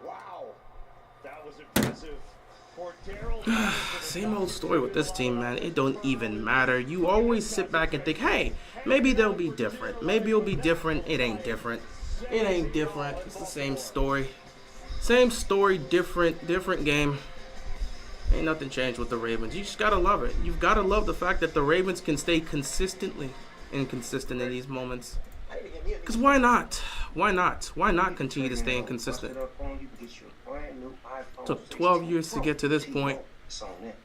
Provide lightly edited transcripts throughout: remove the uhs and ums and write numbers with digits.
Wow, that was impressive. Same old story with this team, man. It don't even matter. You always sit back and think, hey, maybe they'll be different. Maybe it'll be different. It ain't different. It ain't different. It's the same story. Same story, different game. Ain't nothing changed with the Ravens. You just gotta love it. You've gotta love the fact that the Ravens can stay consistently inconsistent in these moments. Because why not? Why not? Why not continue to stay inconsistent? Took 12 years to get to this point,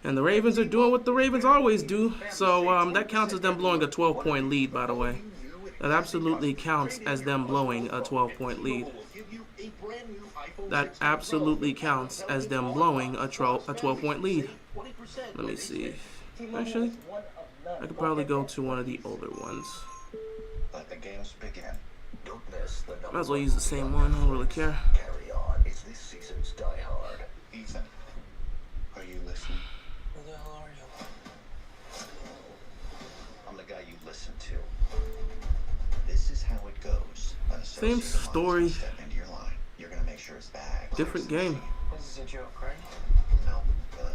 and the Ravens are doing what the Ravens always do. So that counts as them blowing a 12-point lead, by the way. That absolutely counts as them blowing a 12-point lead. That absolutely counts as them blowing a 12-point lead. Let me see. Actually, I could probably go to one of the older ones. Let the games begin. Don't miss the Might as well use the same one. I don't really care. Carry on. It's this season's Die Hard. Ethan, are you listening? Who the hell are you? I'm the guy you listen to. This is how it goes. Same story. Step into your line. You're gonna make sure it's back. Different game. This is a joke, right? No.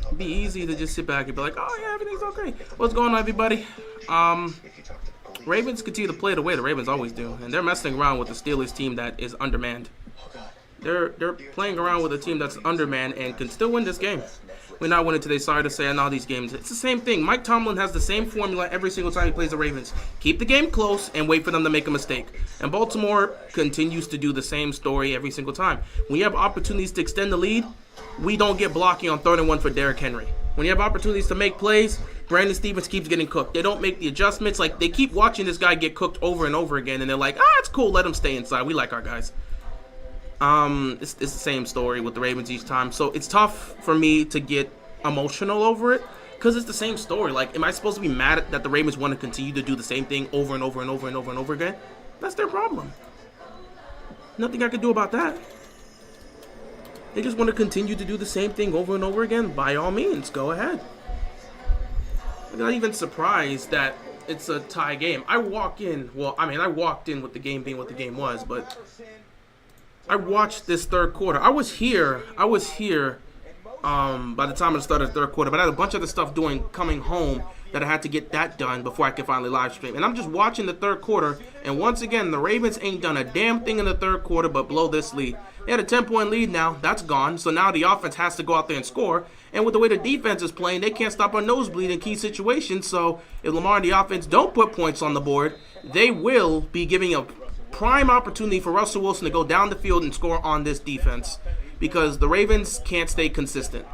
It'd be easy to just sit back and be like, oh yeah, everything's okay. What's going on, everybody? If you talk to the police, Ravens continue to play the way the Ravens always do, and they're messing around with the Steelers team that is undermanned. They're playing around with a team that's undermanned and can still win this game. We're not winning today. Sorry to say, in all these games, it's the same thing. Mike Tomlin has the same formula every single time he plays the Ravens. Keep the game close and wait for them to make a mistake. And Baltimore continues to do the same story every single time. When you have opportunities to extend the lead, we don't get blocking on 3rd and 1 for Derrick Henry. When you have opportunities to make plays, Brandon Stevens keeps getting cooked. They don't make the adjustments. Like, they keep watching this guy get cooked over and over again, and they're like, it's cool, let him stay inside. We like our guys. It's the same story with the Ravens each time. So it's tough for me to get emotional over it because it's the same story. Like, am I supposed to be mad that the Ravens want to continue to do the same thing over and over and over and over and over again? That's their problem. Nothing I can do about that. They just want to continue to do the same thing over and over again. By all means, go ahead. I'm not even surprised that it's a tie game. I walked in with the game being what the game was, but I watched this third quarter. I was here by the time it started the third quarter, but I had a bunch of other stuff coming home that I had to get that done before I could finally live stream. And I'm just watching the third quarter, and once again, the Ravens ain't done a damn thing in the third quarter but blow this lead. They had a 10-point lead now. That's gone. So now the offense has to go out there and score. And with the way the defense is playing, they can't stop a nosebleed in key situations. So if Lamar and the offense don't put points on the board, they will be giving a prime opportunity for Russell Wilson to go down the field and score on this defense because the Ravens can't stay consistent.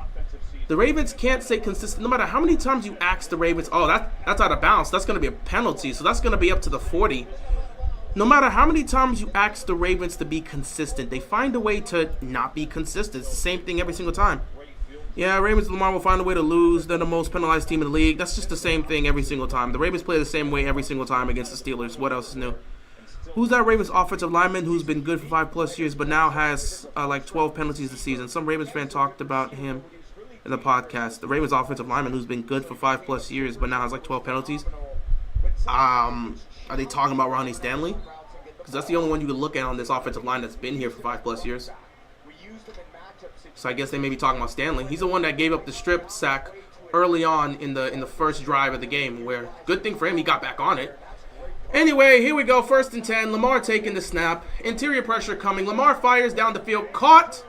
The Ravens can't stay consistent no matter how many times you ask the Ravens, that's out of bounds. That's going to be a penalty, so that's going to be up to the 40. No matter how many times you ask the Ravens to be consistent, they find a way to not be consistent. It's the same thing every single time. Yeah, Ravens and Lamar will find a way to lose. They're the most penalized team in the league. That's just the same thing every single time. The Ravens play the same way every single time against the Steelers. What else is new? Who's that Ravens offensive lineman who's been good for 5+ years but now has like 12 penalties this season? Some Ravens fan talked about him in the podcast. The Ravens offensive lineman who's been good for 5+ years but now has like 12 penalties. Are they talking about Ronnie Stanley? Because that's the only one you can look at on this offensive line that's been here for 5+ years. So I guess they may be talking about Stanley. He's the one that gave up the strip sack early on in the first drive of the game, where good thing for him, he got back on it. Anyway, here we go. 1st and 10. Lamar taking the snap. Interior pressure coming. Lamar fires down the field. Caught.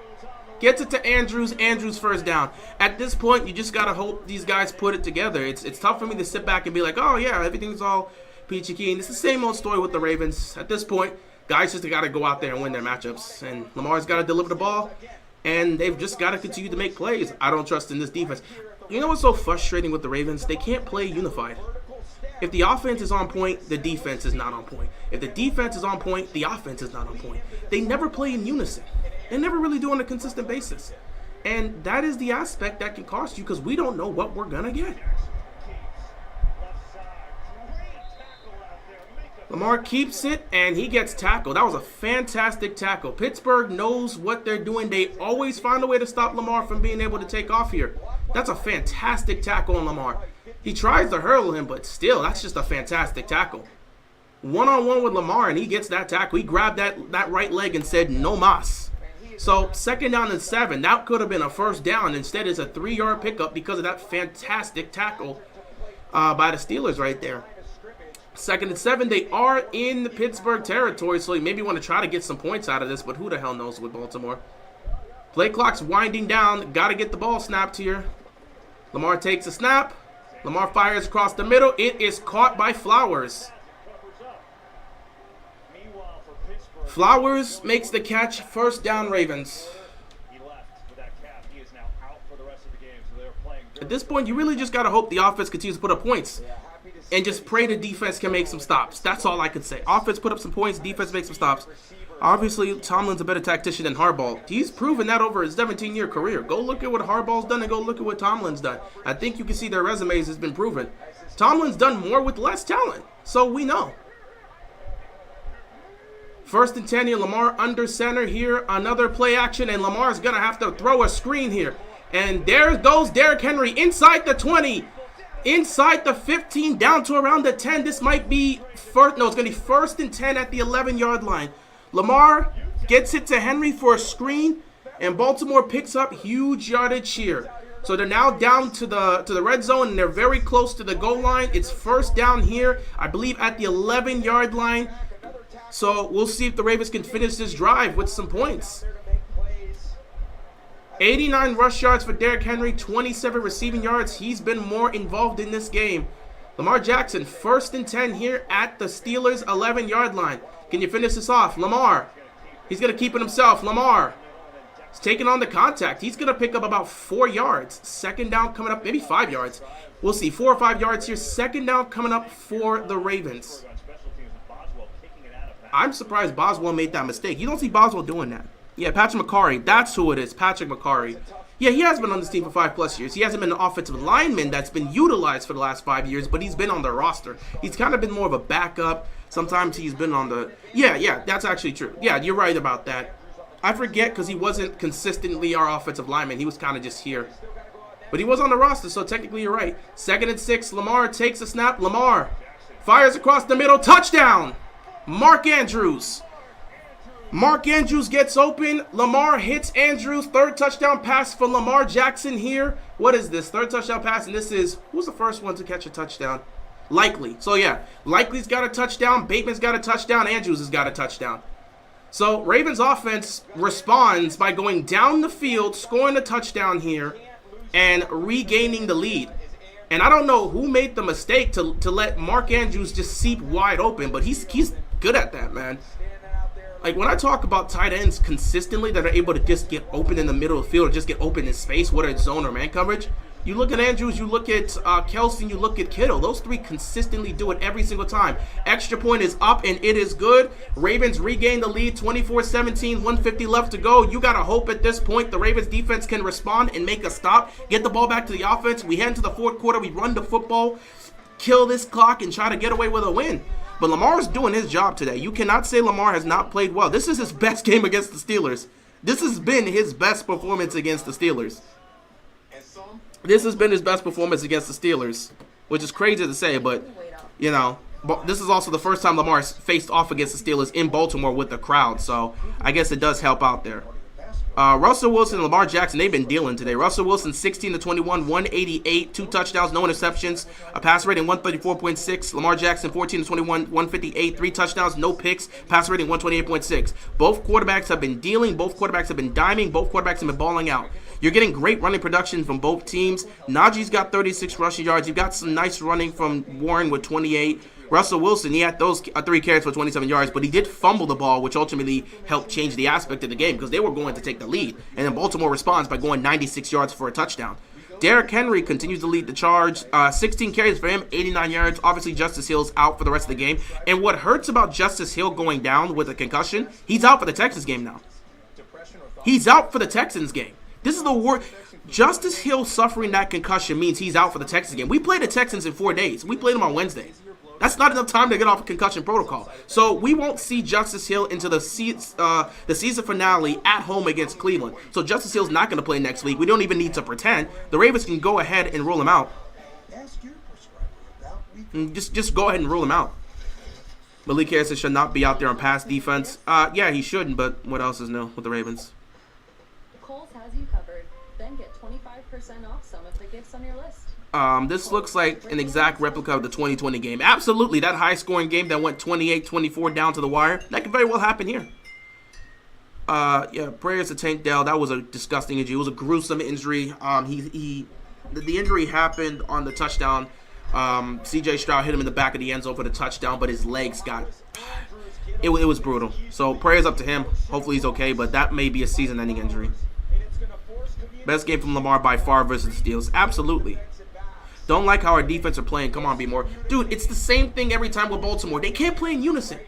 Gets it to Andrews. Andrews first down. At this point, you just got to hope these guys put it together. It's tough for me to sit back and be like, oh, yeah, everything's all peachy keen. It's the same old story with the Ravens. At this point, guys just got to go out there and win their matchups. And Lamar's got to deliver the ball. And they've just got to continue to make plays. I don't trust in this defense. You know what's so frustrating with the Ravens? They can't play unified. If the offense is on point, the defense is not on point. If the defense is on point, the offense is not on point. They never play in unison. They never really do on a consistent basis. And that is the aspect that can cost you because we don't know what we're going to get. Lamar keeps it, and he gets tackled. That was a fantastic tackle. Pittsburgh knows what they're doing. They always find a way to stop Lamar from being able to take off here. That's a fantastic tackle on Lamar. He tries to hurdle him, but still, that's just a fantastic tackle. One-on-one with Lamar, and he gets that tackle. He grabbed that right leg and said, no mas. So 2nd down and 7. That could have been a 1st down. Instead, it's a 3-yard pickup because of that fantastic tackle by the Steelers right there. 2nd and 7. They are in the Pittsburgh territory, so you maybe want to try to get some points out of this, but who the hell knows with Baltimore. Play clock's winding down. Got to get the ball snapped here. Lamar takes a snap. Lamar fires across the middle. It is caught by Flowers. Flowers makes the catch. 1st down, Ravens. At this point, you really just got to hope the offense continues to put up points. And just pray the defense can make some stops. That's all I can say. Offense put up some points. Defense make some stops. Obviously, Tomlin's a better tactician than Harbaugh. He's proven that over his 17-year career. Go look at what Harbaugh's done and go look at what Tomlin's done. I think you can see their resumes has been proven. Tomlin's done more with less talent. So we know. 1st and 10 here. Lamar under center here. Another play action, and Lamar's going to have to throw a screen here. And there goes Derrick Henry inside the 20. Inside the 15, down to around the 10. This might be first. No, it's going to be 1st and 10 at the 11-yard line. Lamar gets it to Henry for a screen, and Baltimore picks up huge yardage here. So they're now down to the red zone, and they're very close to the goal line. It's 1st down here, I believe, at the 11-yard line. So we'll see if the Ravens can finish this drive with some points. 89 rush yards for Derrick Henry, 27 receiving yards. He's been more involved in this game. Lamar Jackson, 1st and 10 here at the Steelers' 11-yard line. Can you finish this off? Lamar. He's going to keep it himself. Lamar. He's taking on the contact. He's going to pick up about 4 yards. 2nd down coming up, maybe 5 yards. We'll see. 4 or 5 yards here. 2nd down coming up for the Ravens. I'm surprised Boswell made that mistake. You don't see Boswell doing that. Yeah, Patrick McCarry. That's who it is, Patrick McCarry. Yeah, he has been on this team for 5+ years. He hasn't been an offensive lineman that's been utilized for the last 5 years, but he's been on the roster. He's kind of been more of a backup. Sometimes he's been on the... Yeah, that's actually true. Yeah, you're right about that. I forget because he wasn't consistently our offensive lineman. He was kind of just here. But he was on the roster, so technically you're right. 2nd and 6. Lamar takes a snap. Lamar fires across the middle. Touchdown! Mark Andrews. Mark Andrews gets open. Lamar hits Andrews. 3rd touchdown pass for Lamar Jackson here. What is this? 3rd touchdown pass, and this is... Who's the first one to catch a touchdown? Likely. So, yeah. Likely's got a touchdown. Bateman's got a touchdown. Andrews has got a touchdown. So, Ravens offense responds by going down the field, scoring a touchdown here, and regaining the lead. And I don't know who made the mistake to let Mark Andrews just seep wide open, but he's good at that, man. Like, when I talk about tight ends consistently that are able to just get open in the middle of the field or just get open in space, whether it's zone or man coverage, you look at Andrews, you look at Kelsey, you look at Kittle. Those 3 consistently do it every single time. Extra point is up, and it is good. Ravens regain the lead, 24-17, 150 left to go. You got to hope at this point the Ravens defense can respond and make a stop, get the ball back to the offense. We head into the 4th quarter. We run the football, kill this clock, and try to get away with a win. But Lamar's doing his job today. You cannot say Lamar has not played well. This is his best game against the Steelers. This has been his best performance against the Steelers. This has been his best performance against the Steelers, which is crazy to say, but, you know, this is also the first time Lamar's faced off against the Steelers in Baltimore with the crowd, so I guess it does help out there. Russell Wilson and Lamar Jackson, they've been dealing today. Russell Wilson, 16-21, 188, 2 touchdowns, no interceptions, a pass rating 134.6. Lamar Jackson, 14-21, 158, 3 touchdowns, no picks, pass rating 128.6. Both quarterbacks have been dealing. Both quarterbacks have been diming. Both quarterbacks have been balling out. You're getting great running production from both teams. Najee's got 36 rushing yards. You've got some nice running from Warren with 28. Russell Wilson, he had those 3 carries for 27 yards, but he did fumble the ball, which ultimately helped change the aspect of the game because they were going to take the lead. And then Baltimore responds by going 96 yards for a touchdown. Derrick Henry continues to lead the charge. 16 carries for him, 89 yards. Obviously, Justice Hill's out for the rest of the game. And what hurts about Justice Hill going down with a concussion, he's out for the Texans game now. He's out for the Texans game. This is the worst. Justice Hill suffering that concussion means he's out for the Texans game. We played the Texans in 4 days. We played them on Wednesday. That's not enough time to get off a concussion protocol. So we won't see Justice Hill into the season finale at home against Cleveland. So Justice Hill's not going to play next week. We don't even need to pretend. The Ravens can go ahead and rule him out. Just go ahead and rule him out. Malik Harrison should not be out there on pass defense. Yeah, he shouldn't, but what else is new with the Ravens? Kohl's has you covered. Then get 25% off some of the gifts on your list. This looks like an exact replica of the 2020 game. Absolutely, that high-scoring game that went 28-24 down to the wire. That could very well happen here. Yeah, prayers to Tank Dell. That was a disgusting injury. It was a gruesome injury. The injury happened on the touchdown. C.J. Stroud hit him in the back of the end zone for the touchdown, but his legs got... It was brutal. So prayers up to him. Hopefully he's okay, but that may be a season-ending injury. Best game from Lamar by far versus the Steelers. Absolutely. Don't like how our defense are playing. Come on, be more. Dude, it's the same thing every time with Baltimore. They can't play in unison.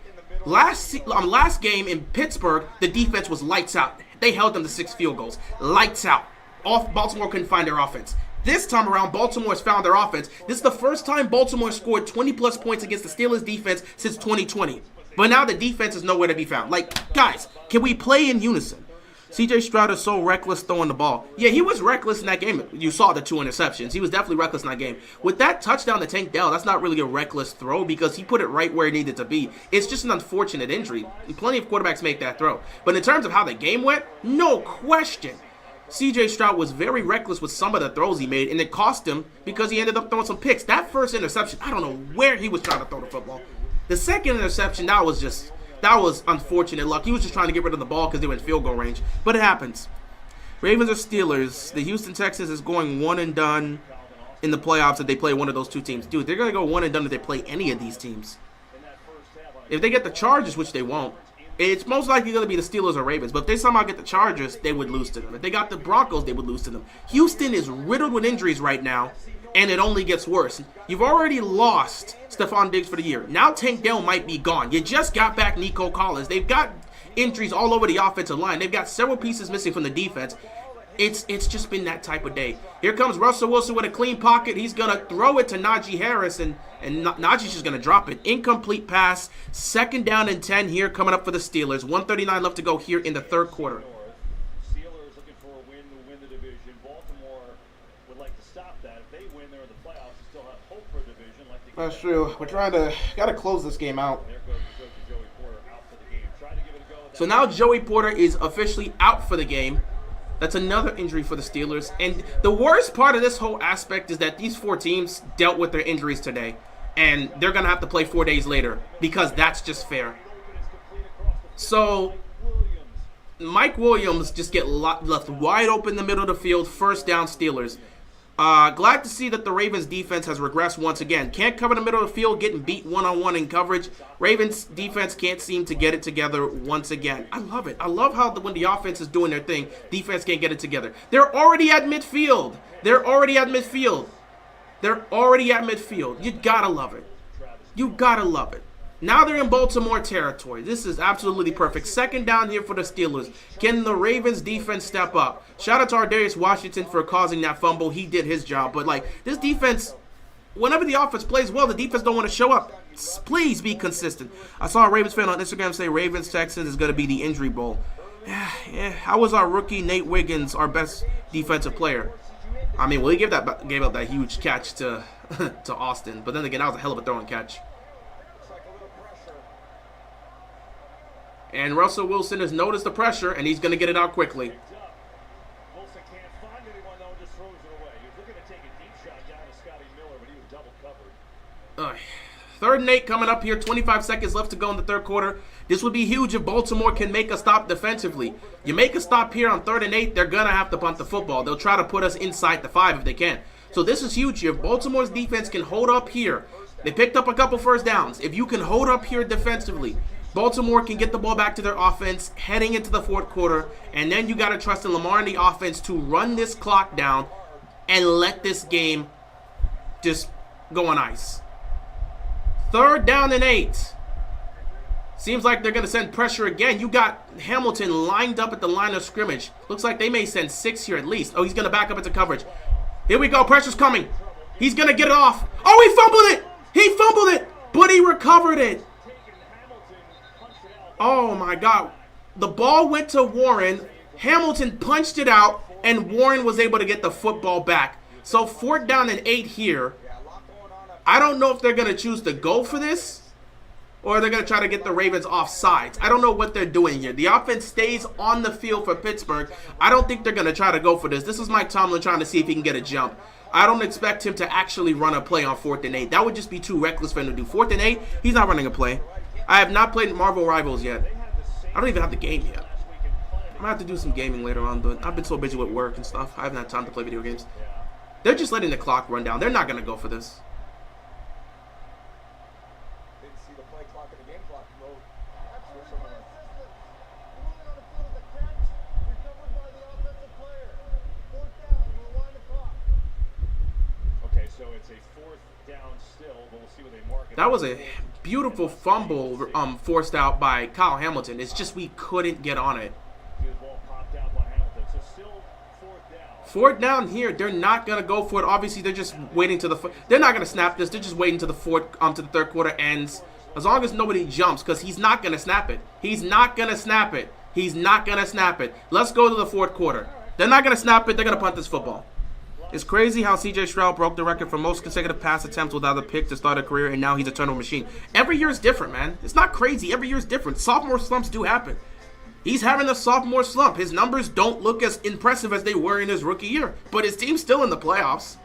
Last game in Pittsburgh, the defense was lights out. They held them to 6 field goals. Lights out. Baltimore couldn't find their offense. This time around, Baltimore has found their offense. This is the first time Baltimore scored 20-plus points against the Steelers defense since 2020. But now the defense is nowhere to be found. Like, guys, can we play in unison? C.J. Stroud is so reckless throwing the ball. Yeah, he was reckless in that game. You saw the 2 interceptions. He was definitely reckless in that game. With that touchdown to Tank Dell, that's not really a reckless throw because he put it right where it needed to be. It's just an unfortunate injury. Plenty of quarterbacks make that throw. But in terms of how the game went, no question. C.J. Stroud was very reckless with some of the throws he made, and it cost him because he ended up throwing some picks. That first interception, I don't know where he was trying to throw the football. The second interception, that was unfortunate luck. He was just trying to get rid of the ball because they were in field goal range. But it happens. Ravens or Steelers. The Houston Texans is going 1-and-done in the playoffs if they play one of those 2 teams. Dude, they're going to go 1-and-done if they play any of these teams. If they get the Chargers, which they won't, it's most likely going to be the Steelers or Ravens. But if they somehow get the Chargers, they would lose to them. If they got the Broncos, they would lose to them. Houston is riddled with injuries right now, and it only gets worse. You've already lost Stephon Diggs for the year. Now Tank Dell might be gone. You just got back Nico Collins. They've got injuries all over the offensive line. They've got several pieces missing from the defense. It's just been that type of day. Here comes Russell Wilson with a clean pocket. He's going to throw it to Najee Harris, and Najee's just going to drop it. Incomplete pass. 2nd down and 10 here coming up for the Steelers. 1:39 left to go here in the 3rd quarter. Steelers looking for a win to win the division. Baltimore would like to stop that. If they win, they're in the playoffs. They still have hope for a division. That's true. We're got to close this game out. There goes Joey Porter out for the game. Trying to give it a go. So now Joey Porter is officially out for the game. That's another injury for the Steelers. And the worst part of this whole aspect is that these 4 teams dealt with their injuries today. And they're going to have to play 4 days later because that's just fair. So Mike Williams just get left wide open in the middle of the field. 1st down Steelers. Glad to see that the Ravens defense has regressed once again. Can't cover the middle of the field, getting beat one-on-one in coverage. Ravens defense can't seem to get it together once again. I love it. I love how when the offense is doing their thing, defense can't get it together. They're already at midfield. You gotta love it. Now they're in Baltimore territory. This is absolutely perfect. 2nd down here for the Steelers. Can the Ravens defense step up? Shout out to Ardarius Washington for causing that fumble. He did his job. But, this defense, whenever the offense plays well, the defense don't want to show up. Please be consistent. I saw a Ravens fan on Instagram say Ravens-Texans is going to be the injury bowl. Yeah. How was our rookie Nate Wiggins our best defensive player? I mean, well, he gave up that huge catch to Austin. But then again, that was a hell of a throwing catch. And Russell Wilson has noticed the pressure, and he's going to get it out quickly. Wilson can't find anyone, though, and just throws it away. He was looking to take a deep shot down to Scotty Miller, but he was double covered. 3rd and 8 coming up here. 25 seconds left to go in the 3rd quarter. This would be huge if Baltimore can make a stop defensively. You make a stop here on 3rd and 8, they're going to have to punt the football. They'll try to put us inside the 5 if they can. So this is huge here. If Baltimore's defense can hold up here, they picked up a couple 1st downs. If you can hold up here defensively, Baltimore can get the ball back to their offense heading into the 4th quarter, and then you got to trust in Lamar and the offense to run this clock down and let this game just go on ice. 3rd down and 8. Seems like they're going to send pressure again. You got Hamilton lined up at the line of scrimmage. Looks like they may send 6 here at least. Oh, he's going to back up into coverage. Here we go. Pressure's coming. He's going to get it off. Oh, he fumbled it, but he recovered it. Oh, my God. The ball went to Warren. Hamilton punched it out, and Warren was able to get the football back. So 4th down and 8 here. I don't know if they're going to choose to go for this. or they're going to try to get the Ravens off sides. I don't know what they're doing here. The offense stays on the field for Pittsburgh. I don't think they're going to try to go for this. This is Mike Tomlin trying to see if he can get a jump. I don't expect him to actually run a play on 4th and 8. That would just be too reckless for him to do. 4th and 8, he's not running a play. I have not played Marvel Rivals yet. I don't even have the game yet. I'm going to have to do some gaming later on, but I've been so busy with work and stuff. I haven't had time to play video games. They're just letting the clock run down. They're not going to go for this. So it's a 4th down still, but we'll see what they mark it. That was a beautiful fumble forced out by Kyle Hamilton. It's just we couldn't get on it. Good ball popped out by Hamilton. So still 4th down. 4th down here. They're not gonna go for it. Obviously, they're just waiting to the. They're not gonna snap this. They're just waiting to the to the 3rd quarter ends. As long as nobody jumps, because he's not gonna snap it. He's not gonna snap it. He's not gonna snap it. Let's go to the 4th quarter. They're not gonna snap it. They're gonna punt this football. It's crazy how C.J. Stroud broke the record for most consecutive pass attempts without a pick to start a career, and now he's a turnover machine. Every year is different, man. It's not crazy. Every year is different. Sophomore slumps do happen. He's having a sophomore slump. His numbers don't look as impressive as they were in his rookie year, but his team's still in the playoffs.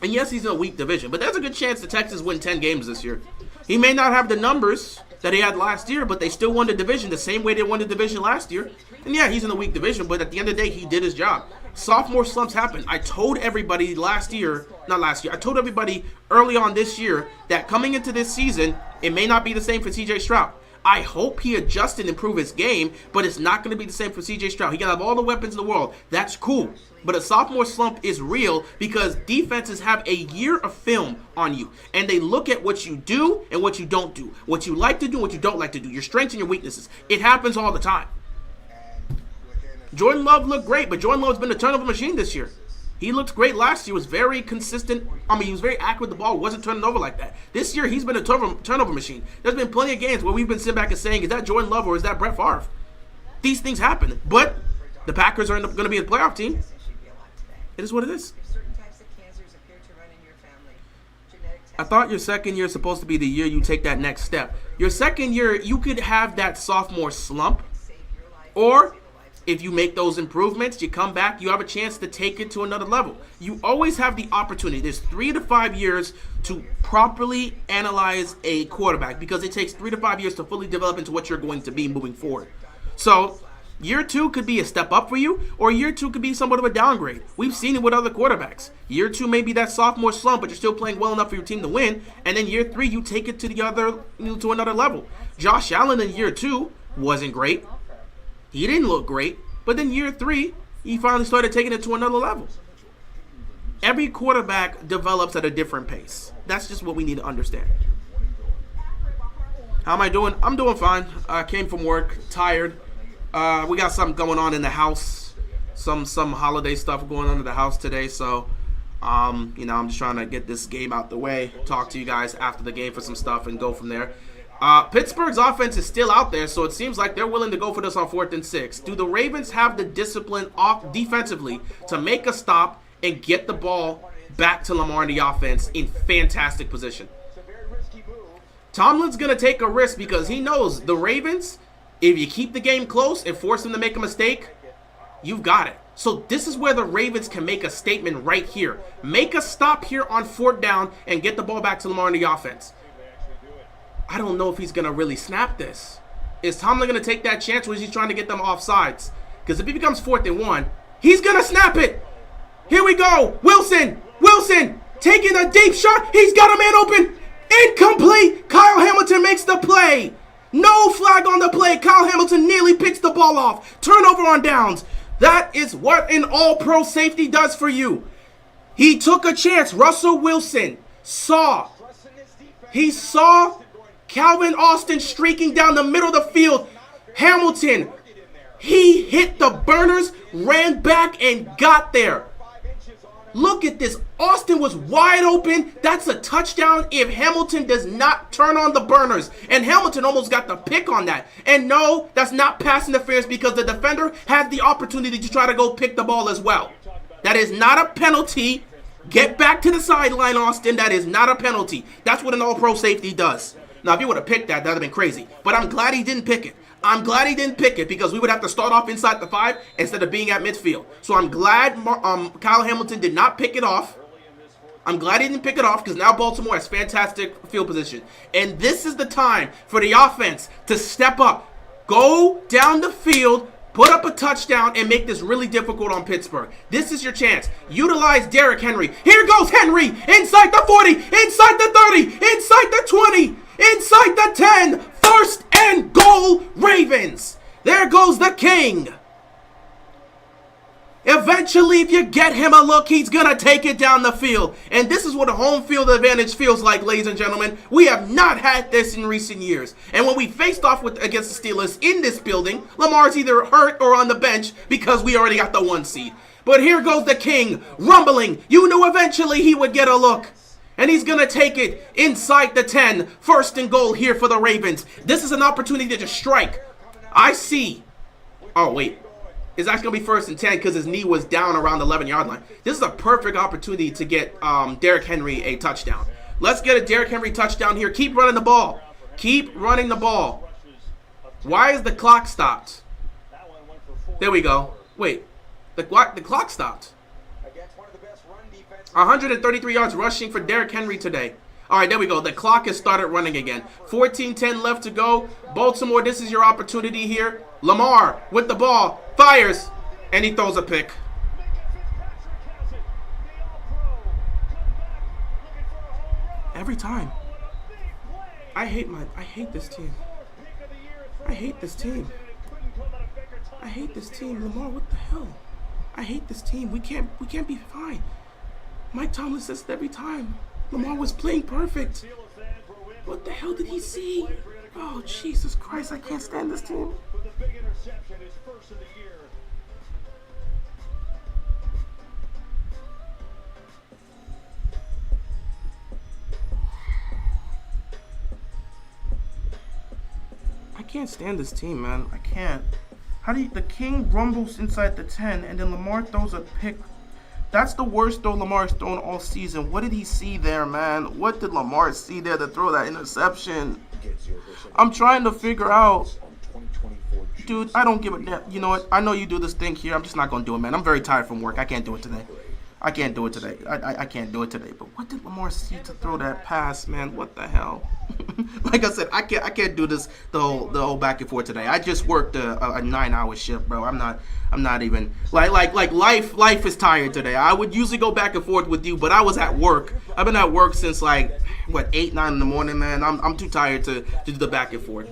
And yes, he's in a weak division, but there's a good chance the Texans win 10 games this year. He may not have the numbers that he had last year, but they still won the division the same way they won the division last year. And yeah, he's in a weak division, but at the end of the day, he did his job. Sophomore slumps happen. I told everybody I told everybody early on this year that coming into this season, it may not be the same for CJ Stroud. I hope he adjusts and improve his game, but it's not going to be the same for CJ Stroud. He can have all the weapons in the world. That's cool. But a sophomore slump is real because defenses have a year of film on you. And they look at what you do and what you don't do. What you like to do and what you don't like to do. Your strengths and your weaknesses. It happens all the time. Jordan Love looked great, but Jordan Love's been a turnover machine this year. He looked great last year. Was very consistent. He was very accurate with the ball. Wasn't turning over like that. This year, he's been a turnover machine. There's been plenty of games where we've been sitting back and saying, is that Jordan Love or is that Brett Favre? These things happen. But the Packers are going to be a playoff team. It is what it is. I thought your second year is supposed to be the year you take that next step. Your second year, you could have that sophomore slump, or if you make those improvements, you come back, you have a chance to take it to another level. You always have the opportunity. There's 3 to 5 years to properly analyze a quarterback because it takes 3 to 5 years to fully develop into what you're going to be moving forward. So year 2 could be a step up for you, or year 2 could be somewhat of a downgrade. We've seen it with other quarterbacks. Year 2 may be that sophomore slump, but you're still playing well enough for your team to win. And then year 3, you take it to to another level. Josh Allen in year 2 wasn't great. He didn't look great, but then year 3, he finally started taking it to another level. Every quarterback develops at a different pace. That's just what we need to understand. How am I doing? I'm doing fine. I came from work, tired. We got something going on in the house. Some holiday stuff going on in the house today, so I'm just trying to get this game out the way, talk to you guys after the game for some stuff, and go from there. Pittsburgh's offense is still out there, so it seems like they're willing to go for this on 4th and 6. Do the Ravens have the discipline defensively to make a stop and get the ball back to Lamar in the offense in fantastic position? Tomlin's going to take a risk because he knows the Ravens, if you keep the game close and force them to make a mistake, you've got it. So this is where the Ravens can make a statement right here. Make a stop here on 4th down and get the ball back to Lamar in the offense. I don't know if he's going to really snap this. Is Tomlin going to take that chance, or is he trying to get them off sides? Because if he becomes 4th and 1, he's going to snap it. Here we go. Wilson taking a deep shot. He's got a man open. Incomplete. Kyle Hamilton makes the play. No flag on the play. Kyle Hamilton nearly picks the ball off. Turnover on downs. That is what an all-pro safety does for you. He took a chance. Russell Wilson saw Calvin Austin streaking down the middle of the field. Hamilton, he hit the burners, ran back, and got there. Look at this. Austin was wide open. That's a touchdown if Hamilton does not turn on the burners. And Hamilton almost got the pick on that. And no, that's not pass interference because the defender had the opportunity to try to go pick the ball as well. That is not a penalty. Get back to the sideline, Austin. That is not a penalty. That's what an all-pro safety does. Now, if you would have picked that, that would have been crazy. But I'm glad he didn't pick it. I'm glad he didn't pick it because we would have to start off inside the 5 instead of being at midfield. So I'm glad Kyle Hamilton did not pick it off. I'm glad he didn't pick it off because now Baltimore has fantastic field position. And this is the time for the offense to step up. Go down the field, put up a touchdown, and make this really difficult on Pittsburgh. This is your chance. Utilize Derrick Henry. Here goes Henry. Inside the 40. Inside the 30. Inside the 20. Inside the 10. First and goal, Ravens. There goes the King. Eventually, if you get him a look, he's going to take it down the field. And this is what a home field advantage feels like, ladies and gentlemen. We have not had this in recent years. And when we faced off against the Steelers in this building, Lamar's either hurt or on the bench because we already got the 1 seed. But here goes the King, rumbling. You knew eventually he would get a look. And he's going to take it inside the 10. First and goal here for the Ravens. This is an opportunity to just strike. I see. Oh, wait. It's actually going to be first and 10 because his knee was down around the 11-yard line. This is a perfect opportunity to get Derrick Henry a touchdown. Let's get a Derrick Henry touchdown here. Keep running the ball. Keep running the ball. Why is the clock stopped? There we go. Wait. The clock stopped. 133 yards rushing for Derrick Henry today. All right, there we go. The clock has started running again. 14-10 left to go. Baltimore, this is your opportunity here. Lamar with the ball. Fires. And he throws a pick. Every time. I hate this team. I hate this team. I hate this team. Lamar, what the hell? I hate this team. We can't be fine. Mike Tomlin says it every time. Lamar was playing perfect. What the hell did he see? Oh, Jesus Christ, I can't stand this team. I can't stand this team, man. I can't. How do you, the King rumbles inside the 10 and then Lamar throws a pick? That's the worst throw Lamar's thrown all season. What did he see there, man? What did Lamar see there to throw that interception? I'm trying to figure out. Dude, I don't give a damn. You know what? I know you do this thing here. I'm just not going to do it, man. I'm very tired from work. I can't do it today. I can't do it today. I can't do it today. But what did Lamar see to throw that pass, man? What the hell? Like I said, I can't do this the whole back and forth today. I just worked a 9-hour shift, bro. I'm not even like life is tired today. I would usually go back and forth with you, but I was at work. I've been at work since like what 8, 9 in the morning, man. I'm too tired to do the back and forth.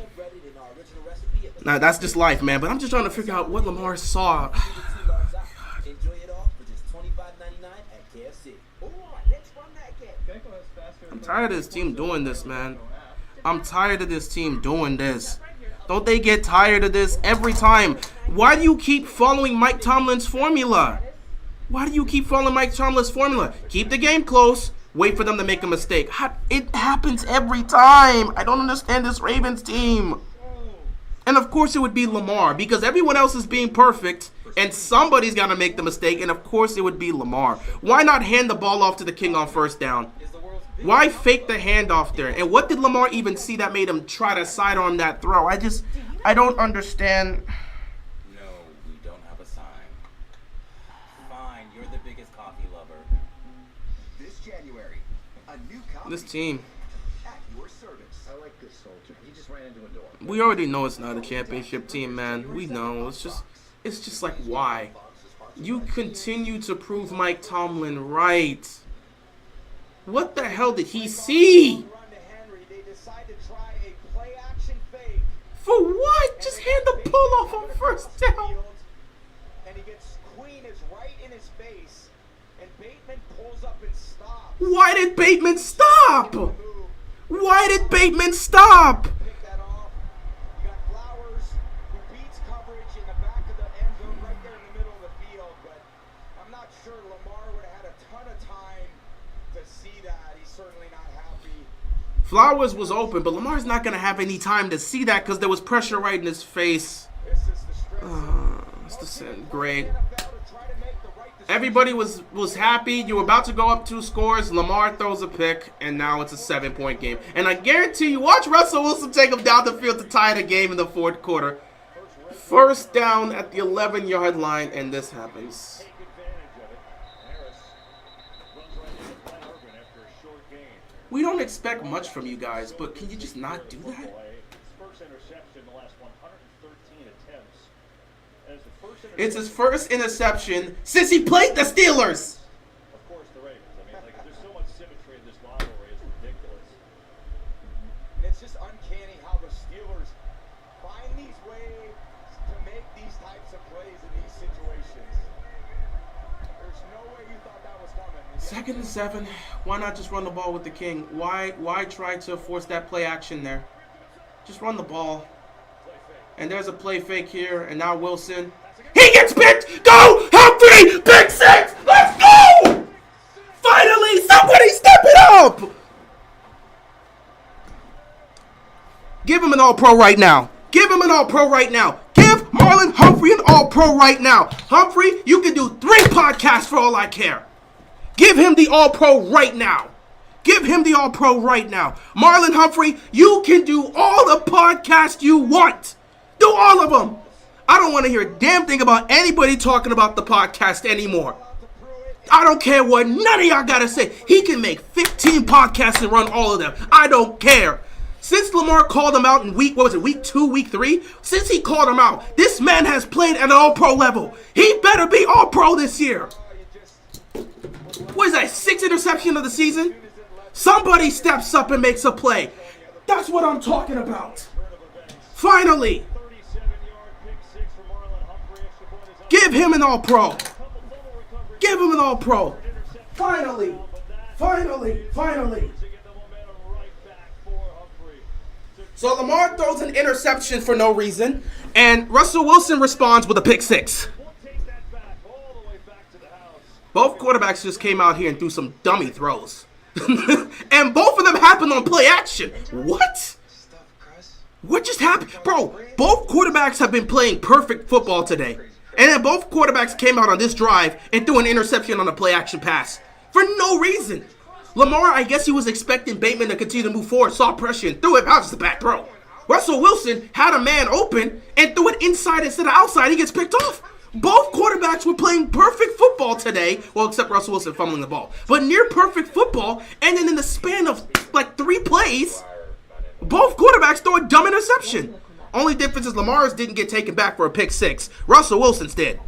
Now that's just life, man. But I'm just trying to figure out what Lamar saw. I'm tired of this team doing this, man. I'm tired of this team doing this. Don't they get tired of this every time? Why do you keep following Mike Tomlin's formula? Why do you keep following Mike Tomlin's formula? Keep the game close. Wait for them to make a mistake. It happens every time. I don't understand this Ravens team. And of course it would be Lamar because everyone else is being perfect and somebody's got to make the mistake, and of course it would be Lamar. Why not hand the ball off to the King on first down? Why fake the handoff there? And what did Lamar even see that made him try to sidearm that throw? I don't understand. No, we don't have a sign. Fine, you're the biggest coffee lover. This January, a new coffee This team. at your service. I like this soldier. He just ran into a door. We already know it's not a championship team, man. We know. It's just like, why? You continue to prove Mike Tomlin right. What the hell did he see? For what? Just hand the pull off on first down. And he gets Queen is right in his face, and Bateman pulls up and stops. Why did Bateman stop? Why did Bateman stop? Pick that off. You got Flowers, who beats coverage in the back of the end zone, right there in the middle of the field. But I'm not sure Lamar would have had a ton of time to see that. He's certainly not happy. Flowers was open, but Lamar's not going to have any time to see that because there was pressure right in his face. This is the stress. It's the great. NFL to try to make the right Everybody was happy. You were about to go up 2 scores. Lamar throws a pick, and now it's a 7-point game. And I guarantee you, watch Russell Wilson take him down the field to tie the game in the 4th quarter. First down at the 11-yard line, and this happens. Take advantage of it. Harris runs right into Glenn Urban after a short gain. We don't expect much from you guys, but can you just not do that? His first interception in the last 113 attempts. As the first It's his first interception since he played the Steelers. Of course, the Ravens. I mean, like, there's so much symmetry in this rivalry. It's ridiculous. And it's just uncanny how the Steelers find these ways to make these types of plays in these situations. There's no way you thought that was coming. 2nd and 7. Why not just run the ball with the king? Why try to force that play action there? Just run the ball. And there's a play fake here, and now Wilson. He gets picked! Go! Humphrey! Pick 6! Let's go! Finally, somebody step it up! Give him an all-pro right now. Give him an all-pro right now. Give Marlon Humphrey an all-pro right now. Humphrey, you can do 3 podcasts for all I care. Give him the all-pro right now. Give him the all-pro right now. Marlon Humphrey, you can do all the podcasts you want. Do all of them. I don't want to hear a damn thing about anybody talking about the podcast anymore. I don't care what none of y'all got to say. He can make 15 podcasts and run all of them. I don't care. Since Lamar called him out in week 2, week 3? Since he called him out, this man has played at an all-pro level. He better be all-pro this year. What is that, 6th interception of the season? Somebody steps up and makes a play. That's what I'm talking about. Finally. Give him an all-pro. Give him an all-pro. Finally. Finally. Finally. So Lamar throws an interception for no reason, and Russell Wilson responds with a pick 6. Both quarterbacks just came out here and threw some dummy throws. And both of them happened on play action. What? What just happened? Bro, both quarterbacks have been playing perfect football today. And then both quarterbacks came out on this drive and threw an interception on a play action pass. For no reason. Lamar, I guess he was expecting Bateman to continue to move forward, saw pressure, and threw it out. Just a bad throw. Russell Wilson had a man open and threw it inside instead of outside. He gets picked off. Both quarterbacks were playing perfect football today. Well, except Russell Wilson fumbling the ball. But near perfect football, and then in the span of like 3 plays, both quarterbacks throw a dumb interception. Only difference is Lamar's didn't get taken back for a pick 6. Russell Wilson's did.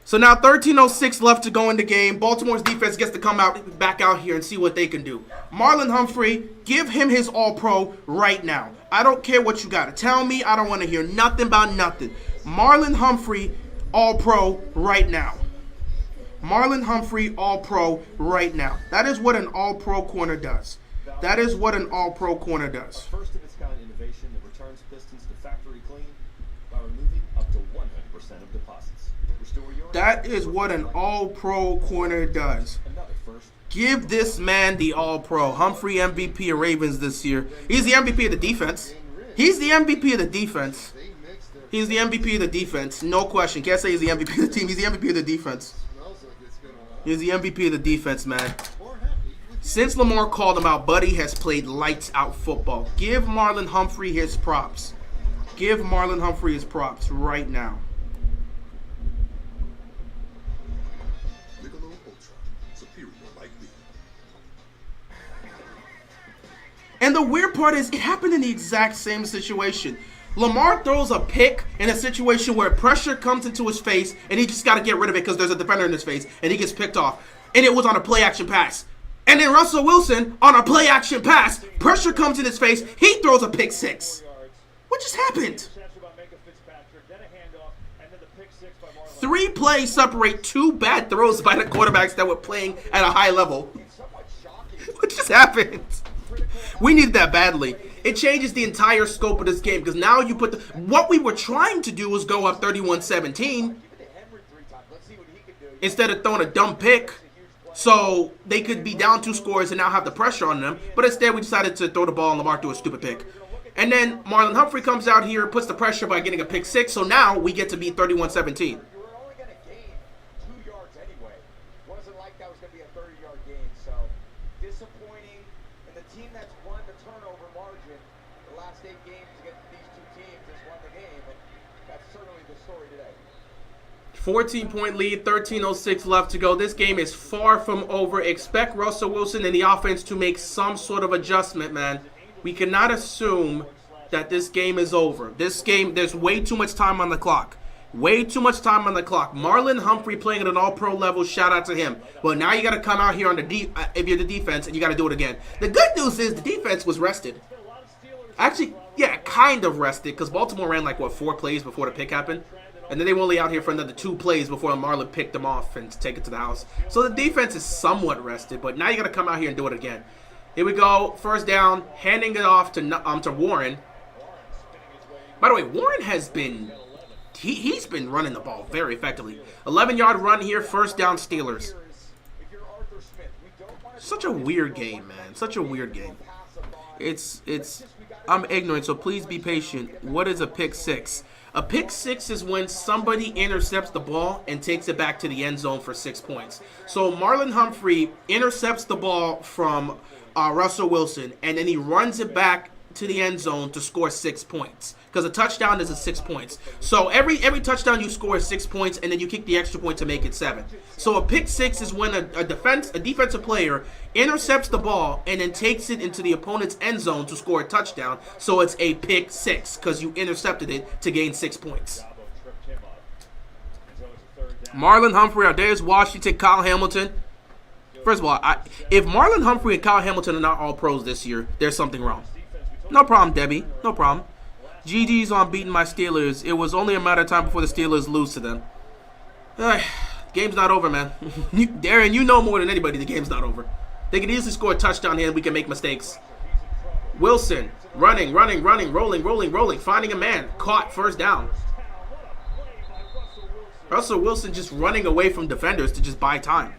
So now 13:06 left to go in the game. Baltimore's defense gets to come back out here and see what they can do. Marlon Humphrey, give him his all-pro right now. I don't care what you got to tell me. I don't want to hear nothing about nothing. Marlon Humphrey, all-pro right now. Marlon Humphrey, all-pro right now. That is what an all-pro corner does. That is what an all-pro corner does. First of its kind innovation that returns Pistons to factory clean by removing up to 100% of deposits. Restore your That is what an all-pro corner does. another first. Give this man the all-pro. Humphrey, MVP of Ravens this year. He's the MVP of the defense. He's the MVP of the defense. He's the MVP of the defense. No question. Can't say he's the MVP of the team. He's the MVP of the defense. He's the MVP of the defense, man. Since Lamar called him out, Buddy has played lights-out football. Give Marlon Humphrey his props. Give Marlon Humphrey his props right now. And the weird part is, it happened in the exact same situation. Lamar throws a pick in a situation where pressure comes into his face, and he just got to get rid of it because there's a defender in his face, and he gets picked off. And it was on a play-action pass. And then Russell Wilson, on a play-action pass, pressure comes in his face, he throws a pick 6. What just happened? 3 plays separate 2 bad throws by the quarterbacks that were playing at a high level. What just happened? We needed that badly. It changes the entire scope of this game because now you put what we were trying to do was go up 31-17 instead of throwing a dumb pick so they could be down 2 scores and now have the pressure on them. But instead we decided to throw the ball and Lamar threw a stupid pick. And then Marlon Humphrey comes out here, puts the pressure by getting a pick 6. So now we get to be 31-17. today. 14-point lead, 13:06 left to go. This game is far from over. Expect Russell Wilson and the offense to make some sort of adjustment, man. We cannot assume that this game is over. This game, there's way too much time on the clock. Way too much time on the clock. Marlon Humphrey playing at an all-pro level. Shout out to him. But now you got to come out here on the if you're the defense, and you got to do it again. The good news is the defense was rested. Actually, yeah, kind of rested, because Baltimore ran like, what, 4 plays before the pick happened? And then they were only out here for another 2 plays before Marlon picked them off and take it to the house. So the defense is somewhat rested, but now you got to come out here and do it again. Here we go. First down, handing it off to Warren. By the way, Warren has been... He's been running the ball very effectively. 11-yard run here, first down Steelers. Such a weird game, man. Such a weird game. I'm ignorant, so please be patient. What is a pick six? A pick six is when somebody intercepts the ball and takes it back to the end zone for 6 points. So Marlon Humphrey intercepts the ball from Russell Wilson, and then he runs it back to the end zone to score 6 points. Because a touchdown is 6 points. So every touchdown you score is 6 points, and then you kick the extra point to make it 7. So a pick six is when a defensive player intercepts the ball and then takes it into the opponent's end zone to score a touchdown. So it's a pick six because you intercepted it to gain 6 points. Marlon Humphrey, Ardarius Washington, Kyle Hamilton. First of all, if Marlon Humphrey and Kyle Hamilton are not all pros this year, there's something wrong. No problem, Debbie. No problem. GG's on beating my Steelers. It was only a matter of time before the Steelers lose to them. Game's not over, man. Darren, you know more than anybody the game's not over. They can easily score a touchdown here and we can make mistakes. Wilson, running, rolling, finding a man. Caught, first down. Russell Wilson just running away from defenders to just buy time.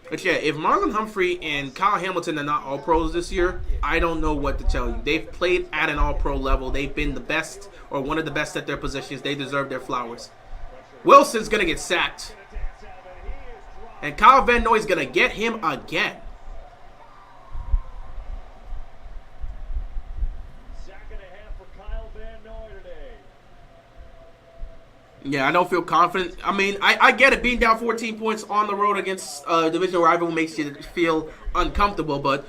But yeah, if Marlon Humphrey and Kyle Hamilton are not all pros this year, I don't know what to tell you. They've played at an all-pro level. They've been the best or one of the best at their positions. They deserve their flowers. Wilson's going to get sacked. And Kyle Van Noy's going to get him again. Yeah, I don't feel confident. I mean, I get it. Being down 14 points on the road against a divisional rival makes you feel uncomfortable. But,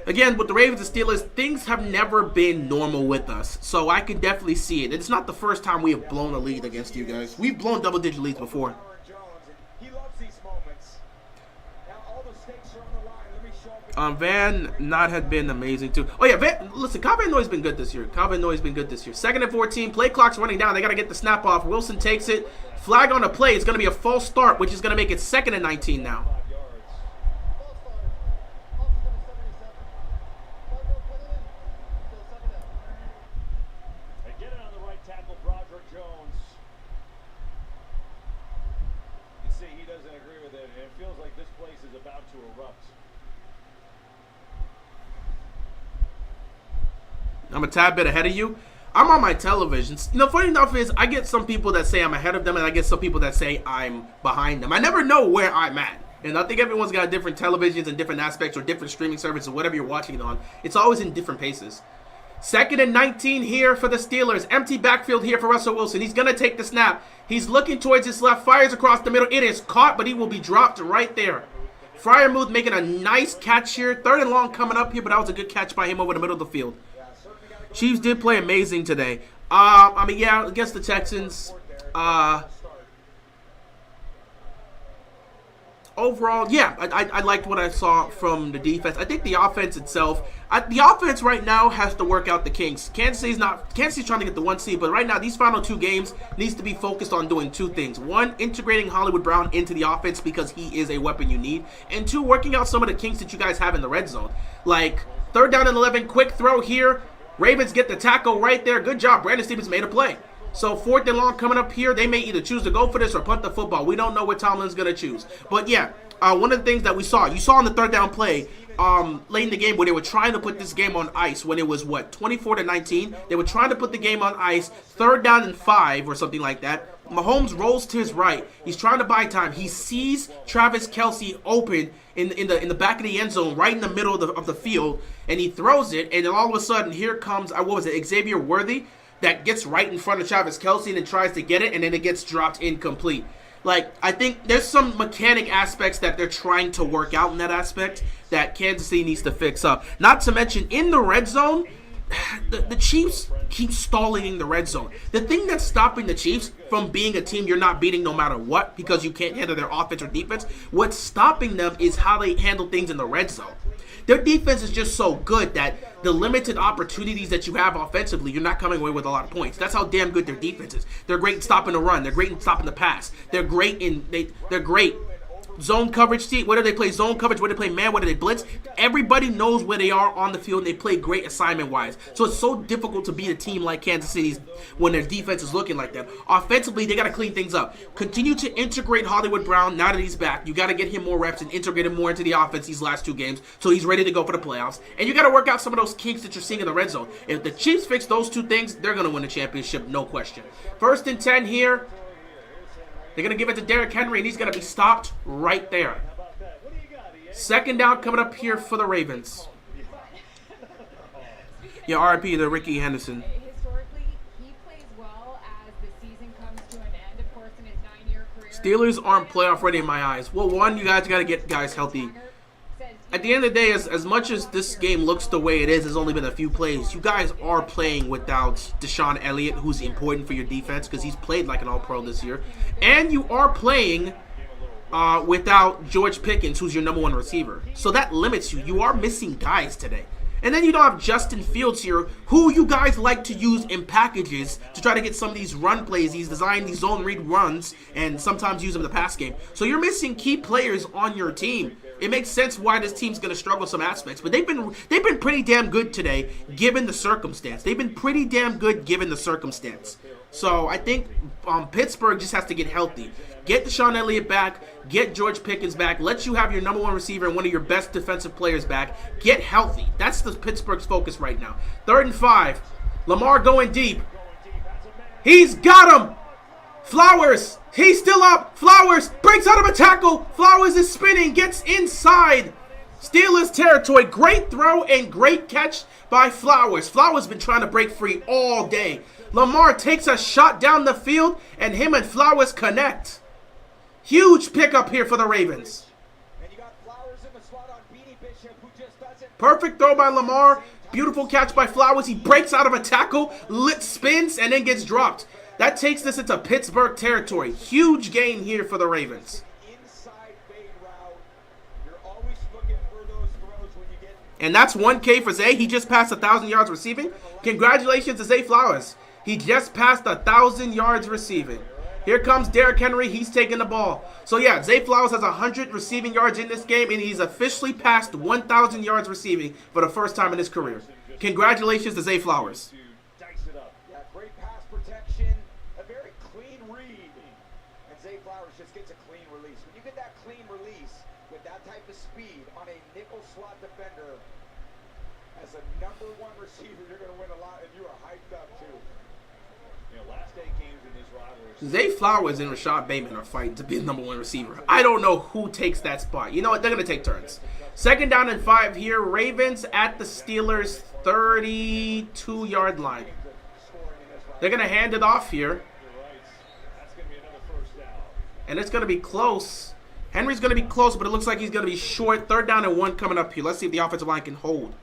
again, with the Ravens and Steelers, things have never been normal with us. So I can definitely see it. It's not the first time we have blown a lead against you guys. We've blown double-digit leads before. Van Nott had been amazing too. Oh yeah, listen, Kyle Van Noy's been good this year. Kyle Van Noy's been good this year. 2nd and 14, play clock's running down. They got to get the snap off. Wilson takes it. Flag on the play. It's going to be a false start, which is going to make it 2nd and 19 now. Again on the right tackle, Broderick Jones. You see, he doesn't agree with it. It feels like this place is about to erupt. I'm a tad bit ahead of you. I'm on my televisions. You know, funny enough is I get some people that say I'm ahead of them, and I get some people that say I'm behind them. I never know where I'm at. And I think everyone's got different televisions and different aspects or different streaming services or whatever you're watching it on. It's always in different paces. 2nd and 19 here for the Steelers. Empty backfield here for Russell Wilson. He's going to take the snap. He's looking towards his left. Fires across the middle. It is caught, but he will be dropped right there. Freiermuth making a nice catch here. 3rd and long coming up here, but that was a good catch by him over the middle of the field. Chiefs did play amazing today. I mean, yeah, against the Texans. Overall, yeah, I liked what I saw from the defense. I think the offense itself, the offense right now has to work out the kinks. Kansas City's trying to get the 1 seed, but right now these final 2 games needs to be focused on doing 2 things. 1, integrating Hollywood Brown into the offense because he is a weapon you need, and 2, working out some of the kinks that you guys have in the red zone. Like 3rd down and 11, quick throw here. Ravens get the tackle right there. Good job. Brandon Stevens made a play. So 4th and long coming up here. They may either choose to go for this or punt the football. We don't know what Tomlin's going to choose. But yeah, one of the things that you saw on the 3rd down play late in the game where they were trying to put this game on ice when it was, 24-19? They were trying to put the game on ice. 3rd down and 5 or something like that. Mahomes rolls to his right. He's trying to buy time. He sees Travis Kelce open in the back of the end zone, right in the middle of the field, and he throws it. And then all of a sudden, here comes Xavier Worthy. that gets right in front of Travis Kelce and then tries to get it, and then it gets dropped incomplete. Like, I think there's some mechanic aspects that they're trying to work out in that aspect that Kansas City needs to fix up. Not to mention, in the red zone, the Chiefs keep stalling in the red zone. The thing that's stopping the Chiefs from being a team you're not beating no matter what because you can't handle their offense or defense, what's stopping them is how they handle things in the red zone. Their defense is just so good that the limited opportunities that you have offensively, you're not coming away with a lot of points. That's how damn good their defense is. They're great in stopping the run. They're great in stopping the pass. They're great zone coverage. See, whether they play zone coverage, whether they play man, whether they blitz, everybody knows where they are on the field, and they play great assignment-wise. So it's so difficult to beat a team like Kansas City's when their defense is looking like that. Offensively, they got to clean things up. Continue to integrate Hollywood Brown now that he's back. You got to get him more reps and integrate him more into the offense these last 2 games so he's ready to go for the playoffs. And you got to work out some of those kinks that you're seeing in the red zone. If the Chiefs fix those 2 things, they're going to win the championship, no question. 1st and 10 here. They're going to give it to Derrick Henry, and he's going to be stopped right there. 2nd down coming up here for the Ravens. Yeah, RIP to Ricky Henderson. Historically, he plays well as the season comes to an end, of course, in his 9-year career. Steelers aren't playoff ready in my eyes. Well, one, you guys got to get guys healthy. At the end of the day, as much as this game looks the way it is, there's only been a few plays. You guys are playing without Deshaun Elliott, who's important for your defense because he's played like an all-pro this year. And you are playing without George Pickens, who's your number 1 receiver. So that limits you. You are missing guys today. And then you don't have Justin Fields here, who you guys like to use in packages to try to get some of these run plays. He's designed these zone read runs and sometimes use them in the pass game. So you're missing key players on your team. It makes sense why this team's going to struggle some aspects. But they've been pretty damn good today, given the circumstance. They've been pretty damn good given the circumstance. So I think Pittsburgh just has to get healthy. Get Deshaun Elliott back. Get George Pickens back. Let you have your number 1 receiver and one of your best defensive players back. Get healthy. That's the Pittsburgh's focus right now. 3rd and 5. Lamar going deep. He's got him. Flowers. He's still up. Flowers breaks out of a tackle. Flowers is spinning. Gets inside Steelers territory. Great throw and great catch by Flowers. Flowers been trying to break free all day. Lamar takes a shot down the field, and him and Flowers connect. Huge pickup here for the Ravens. Perfect throw by Lamar. Beautiful catch by Flowers. He breaks out of a tackle, spins, and then gets dropped. That takes this into Pittsburgh territory. Huge gain here for the Ravens. And that's 1K for Zay. He just passed 1,000 yards receiving. Congratulations to Zay Flowers. He just passed 1,000 yards receiving. Here comes Derrick Henry. He's taking the ball. So, yeah, Zay Flowers has 100 receiving yards in this game, and he's officially passed 1,000 yards receiving for the first time in his career. Congratulations to Zay Flowers. Yeah, great pass protection, a very clean read, and Zay Flowers just gets a clean release. When you get that clean release with that type of speed on a nickel slot defender, as a number 1 receiver, you're going to win a lot, and you are hyped up too. You know, last 8 games in this rivalry. Zay Flowers and Rashad Bateman are fighting to be the number 1 receiver. I don't know who takes that spot. You know what? They're going to take turns. 2nd down and 5 here. Ravens at the Steelers' 32-yard line. They're going to hand it off here. And it's going to be close. Henry's going to be close, but it looks like he's going to be short. 3rd down and 1 coming up here. Let's see if the offensive line can hold.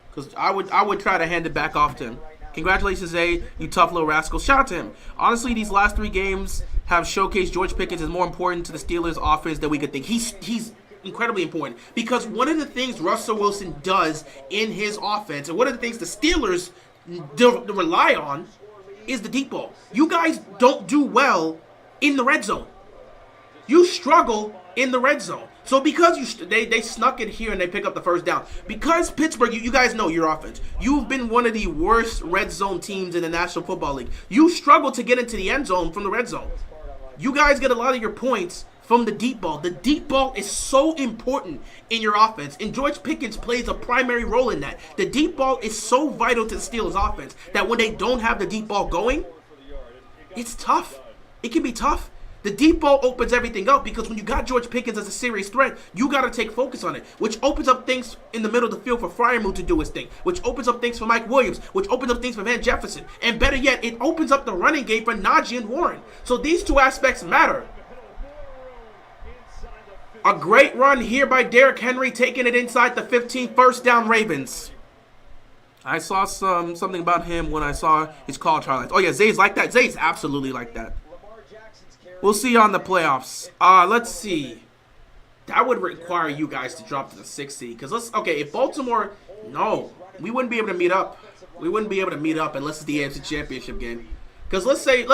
Because I would try to hand it back off to him. Congratulations, Zay, you tough little rascal. Shout out to him. Honestly, these last 3 games have showcased George Pickens is more important to the Steelers' offense than we could think. He's incredibly important because one of the things Russell Wilson does in his offense, and one of the things the Steelers rely on, is the deep ball. You guys don't do well in the red zone. You struggle in the red zone. So because they snuck it here and they pick up the 1st down. Because Pittsburgh, you guys know your offense. You've been one of the worst red zone teams in the National Football League. You struggle to get into the end zone from the red zone. You guys get a lot of your points from the deep ball. The deep ball is so important in your offense, and George Pickens plays a primary role in that. The deep ball is so vital to the Steelers' offense that when they don't have the deep ball going, it's tough. It can be tough. The deep ball opens everything up because when you got George Pickens as a serious threat, you got to take focus on it, which opens up things in the middle of the field for Freiermuth to do his thing, which opens up things for Mike Williams, which opens up things for Van Jefferson, and better yet, it opens up the running game for Najee and Warren. So these two aspects matter. A great run here by Derrick Henry, taking it inside the 15, first down Ravens. I saw something about him when I saw his college highlights. Oh yeah, Zay's like that. Zay's absolutely like that. We'll see you on the playoffs. Let's see. That would require you guys to drop to the 6th seed. Because okay, if Baltimore, no, we wouldn't be able to meet up. We wouldn't be able to meet up unless it's the AFC Championship game. Because let's say,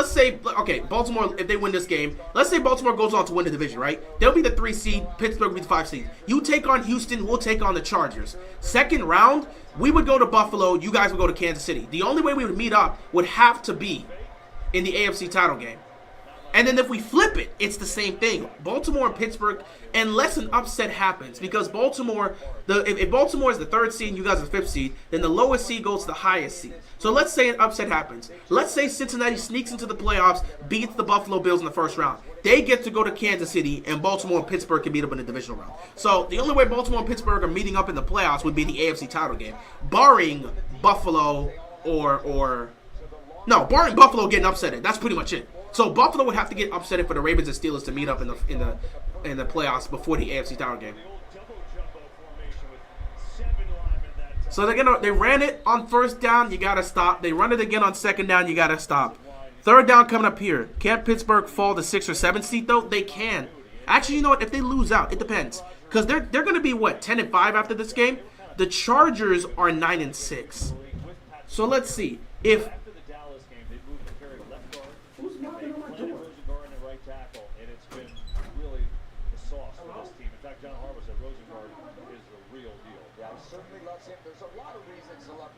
okay, Baltimore, if they win this game, let's say Baltimore goes on to win the division, right? They'll be the 3 seed, Pittsburgh will be the 5 seed. You take on Houston, we'll take on the Chargers. Second round, we would go to Buffalo, you guys would go to Kansas City. The only way we would meet up would have to be in the AFC title game. And then if we flip it, it's the same thing. Baltimore and Pittsburgh, unless an upset happens, because Baltimore, if Baltimore is the 3rd seed and you guys are the 5th seed, then the lowest seed goes to the highest seed. So let's say an upset happens. Let's say Cincinnati sneaks into the playoffs, beats the Buffalo Bills in the 1st round. They get to go to Kansas City, and Baltimore and Pittsburgh can meet up in the divisional round. So the only way Baltimore and Pittsburgh are meeting up in the playoffs would be the AFC title game, barring Buffalo barring Buffalo getting upsetted. That's pretty much it. So Buffalo would have to get upsetted for the Ravens and Steelers to meet up in the playoffs before the AFC title game. So they ran it on 1st down, you gotta stop. They run it again on 2nd down, you gotta stop. 3rd down coming up here. Can't Pittsburgh fall to 6th or 7th seed though? They can. Actually, you know what? If they lose out, it depends. Because they're gonna be what, 10-5 after this game? The Chargers are 9-6. So let's see. If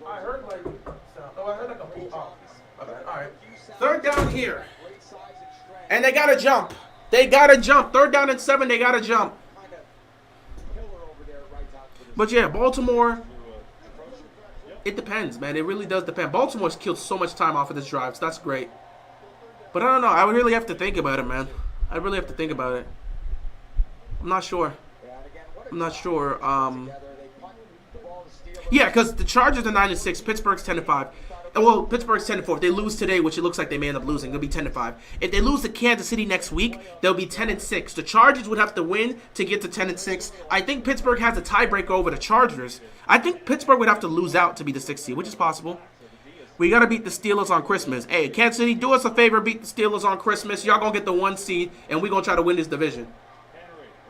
I heard like a pull off. Alright. 3rd down here. And they gotta jump. They gotta jump. 3rd down and 7, they gotta jump. But yeah, Baltimore, it depends, man. It really does depend. Baltimore's killed so much time off of this drive, so that's great. But I don't know. I would really have to think about it, man. I really have to think about it. I'm not sure. Yeah, because the Chargers are 9-6, Pittsburgh's 10-5. Well, Pittsburgh's 10-4. If they lose today, which it looks like they may end up losing, they'll be 10-5. If they lose to Kansas City next week, they'll be 10-6. The Chargers would have to win to get to 10-6. I think Pittsburgh has a tiebreaker over the Chargers. I think Pittsburgh would have to lose out to be the 6th seed, which is possible. We got to beat the Steelers on Christmas. Hey, Kansas City, do us a favor, beat the Steelers on Christmas. Y'all going to get the 1 seed, and we're going to try to win this division.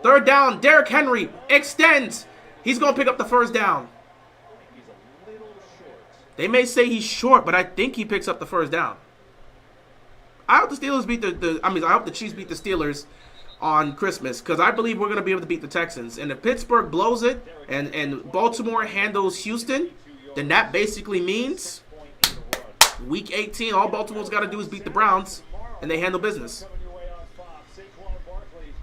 3rd down, Derrick Henry extends. He's going to pick up the 1st down. They may say he's short, but I think he picks up the 1st down. I hope the Steelers beat I hope the Chiefs beat the Steelers on Christmas, because I believe we're going to be able to beat the Texans. And if Pittsburgh blows it and Baltimore handles Houston, then that basically means Week 18, all Baltimore's got to do is beat the Browns, and they handle business.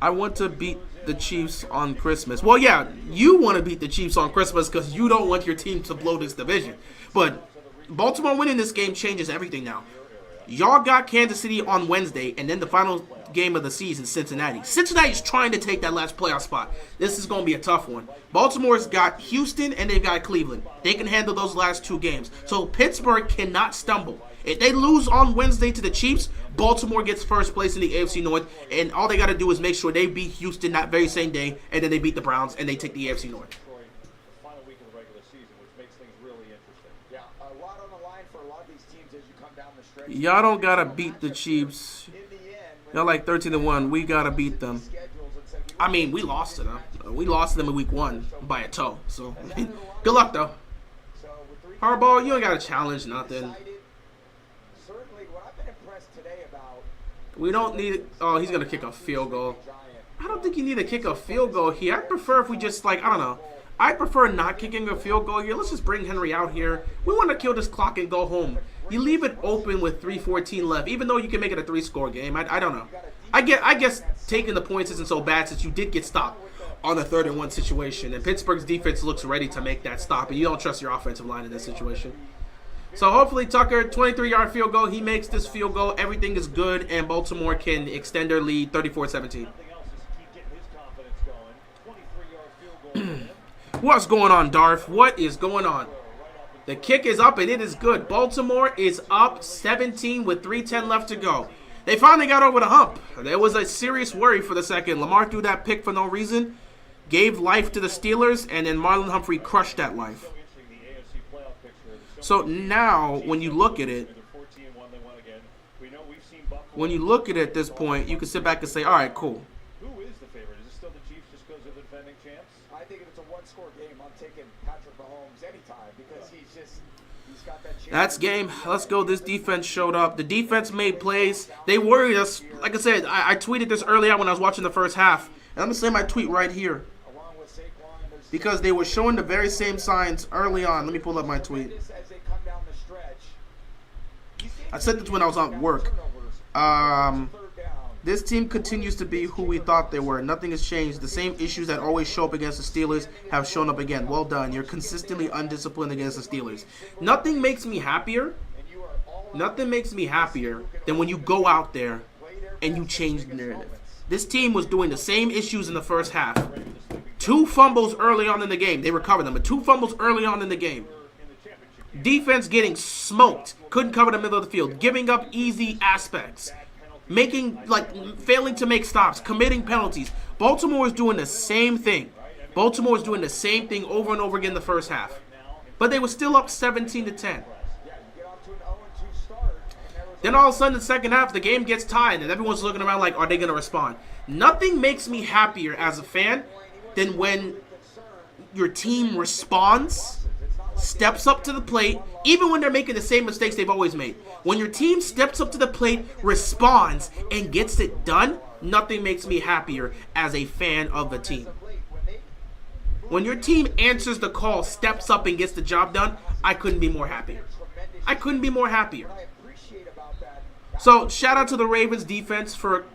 I want to beat the Chiefs on Christmas. Well, yeah, you want to beat the Chiefs on Christmas because you don't want your team to blow this division. But Baltimore winning this game changes everything now. Y'all got Kansas City on Wednesday, and then the final game of the season, Cincinnati. Cincinnati's trying to take that last playoff spot. This is going to be a tough one. Baltimore's got Houston, and they've got Cleveland. They can handle those last 2 games. So Pittsburgh cannot stumble. If they lose on Wednesday to the Chiefs, Baltimore gets 1st place in the AFC North, and all they got to do is make sure they beat Houston that very same day, and then they beat the Browns, and they take the AFC North. Final week of the regular season, which makes things really interesting. Yeah, a lot on the line for a lot of these teams as you come down the stretch. Y'all don't got to beat the Chiefs. Y'all like 13-1. We got to beat them. I mean, we lost to them. We lost to them in week 1 by a toe. So, good luck, though. Harbaugh, you ain't got to challenge nothing. We don't need... Oh, he's going to kick a field goal. I don't think you need to kick a field goal here. I prefer if we just, like, I don't know. I prefer not kicking a field goal here. Let's just bring Henry out here. We want to kill this clock and go home. You leave it open with 3:14 left, even though you can make it a 3-score game. I don't know. I guess taking the points isn't so bad since you did get stopped on the 3rd and 1 situation. And Pittsburgh's defense looks ready to make that stop, and you don't trust your offensive line in this situation. So hopefully Tucker, 23-yard field goal. He makes this field goal. Everything is good, and Baltimore can extend their lead 34-17. Nothing else, just keep getting his confidence going. 23-yard field goal for him. What's going on, Darth? What is going on? The kick is up, and it is good. Baltimore is up 17 with 3:10 left to go. They finally got over the hump. There was a serious worry for the second. Lamar threw that pick for no reason, gave life to the Steelers, and then Marlon Humphrey crushed that life. So now, when you look at it, at this point, you can sit back and say, all right, cool. Who is the favorite? Is it still the Chiefs just because they're the defending champs? I think if it's a one-score game, I'm taking Patrick Mahomes anytime because he's got that chance. That's game. Let's go. This defense showed up. The defense made plays. They worried us. Like I said, I tweeted this early on when I was watching the first half. And I'm going to say my tweet right here. Along with Saquon, there's Because they were showing the very same signs early on. Let me pull up my tweet. as they come down the stretch. I said this when I was on work. This team continues to be who we thought they were. Nothing has changed. The same issues that always show up against the Steelers have shown up again. Well done. You're consistently undisciplined against the Steelers. Nothing makes me happier. Nothing makes me happier than when you go out there and you change the narrative. This team was doing the same issues in the first half. 2 fumbles early on in the game. They recovered them, but 2 fumbles early on in the game. Defense getting smoked. Couldn't cover the middle of the field. Giving up easy aspects. Failing to make stops. Committing penalties. Baltimore is doing the same thing. Baltimore is doing the same thing over and over again in the first half. But they were still up 17-10. Then all of a sudden, in the second half, the game gets tied, and everyone's looking around like, are they going to respond? Nothing makes me happier as a fan than when your team responds, steps up to the plate, even when they're making the same mistakes they've always made. When your team steps up to the plate, responds, and gets it done, nothing makes me happier as a fan of the team. When your team answers the call, steps up, and gets the job done, I couldn't be more happier. I couldn't be more happier. So, shout out to the Ravens defense for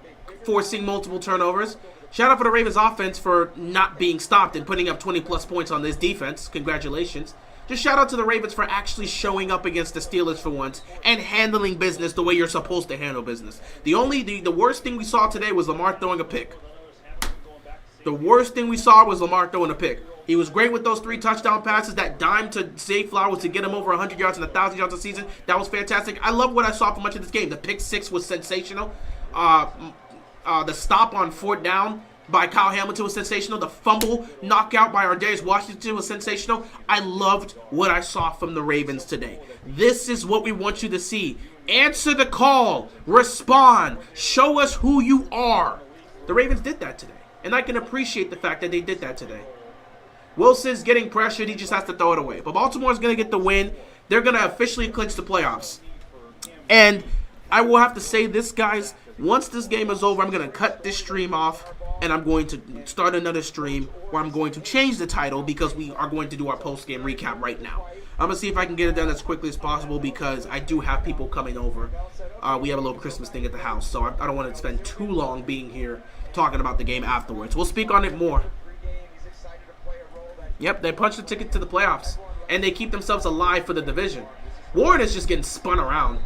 forcing multiple turnovers. Shout out for the Ravens offense for not being stopped and putting up 20-plus points on this defense. Congratulations. Just shout out to the Ravens for actually showing up against the Steelers for once and handling business the way you're supposed to handle business. The worst thing we saw today was Lamar throwing a pick. The worst thing we saw was Lamar throwing a pick. He was great with those 3 touchdown passes. That dime to Zay Flowers to get him over 100 yards and 1,000 yards a season. That was fantastic. I love what I saw for much of this game. The pick 6 was sensational. The stop on 4th down by Kyle Hamilton was sensational. The fumble knockout by Ardarius Washington was sensational. I loved what I saw from the Ravens today. This is what we want you to see. Answer the call. Respond. Show us who you are. The Ravens did that today. And I can appreciate the fact that they did that today. Wilson's getting pressured. He just has to throw it away. But Baltimore's going to get the win. They're going to officially clinch the playoffs. And I will have to say this, guys. Once this game is over, I'm going to cut this stream off. And I'm going to start another stream where I'm going to change the title because we are going to do our post-game recap right now. I'm going to see if I can get it done as quickly as possible because I do have people coming over. We have a little Christmas thing at the house. So I don't want to spend too long being here talking about the game afterwards. We'll speak on it more. Yep, they punched the ticket to the playoffs, and they keep themselves alive for the division. Warren is just getting spun around.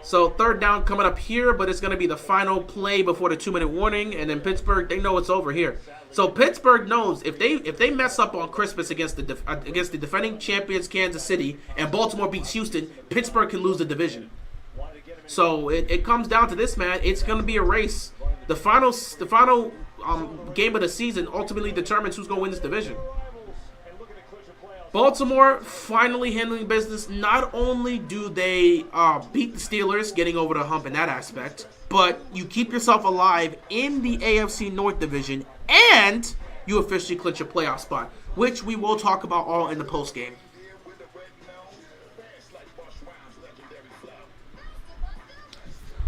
So 3rd down coming up here, but it's going to be the final play before the 2-minute warning, and then Pittsburgh, they know it's over here. So Pittsburgh knows if they mess up on Christmas against the defending champions Kansas City and Baltimore beats Houston, Pittsburgh can lose the division. So it comes down to this, man. It's going to be a race. The final game of the season ultimately determines who's going to win this division. Baltimore finally handling business. Not only do they beat the Steelers, getting over the hump in that aspect, but you keep yourself alive in the AFC North division, and you officially clinch a playoff spot, which we will talk about all in the postgame.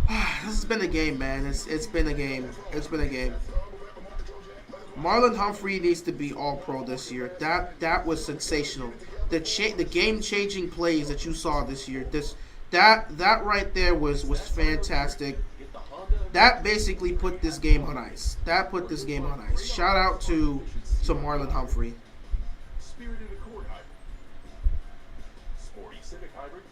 This has been a game, man. It's been a game. It's been a game. Marlon Humphrey needs to be all-pro this year. That was sensational. The game-changing plays that you saw this year. That right there was fantastic. That basically put this game on ice. Shout out to Marlon Humphrey. Spirited Accord Hybrid. Sporty Civic Hybrid.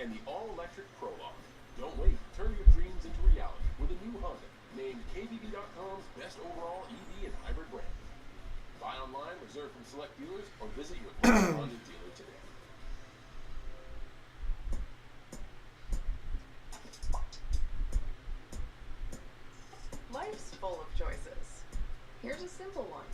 and the all-electric Prologue. Don't wait. Turn your dreams into reality with a new Honda, named KBB.com's best overall EV and hybrid brand. Buy online, reserve from select dealers, or visit your local Honda dealer today. Life's full of choices. Here's a simple one.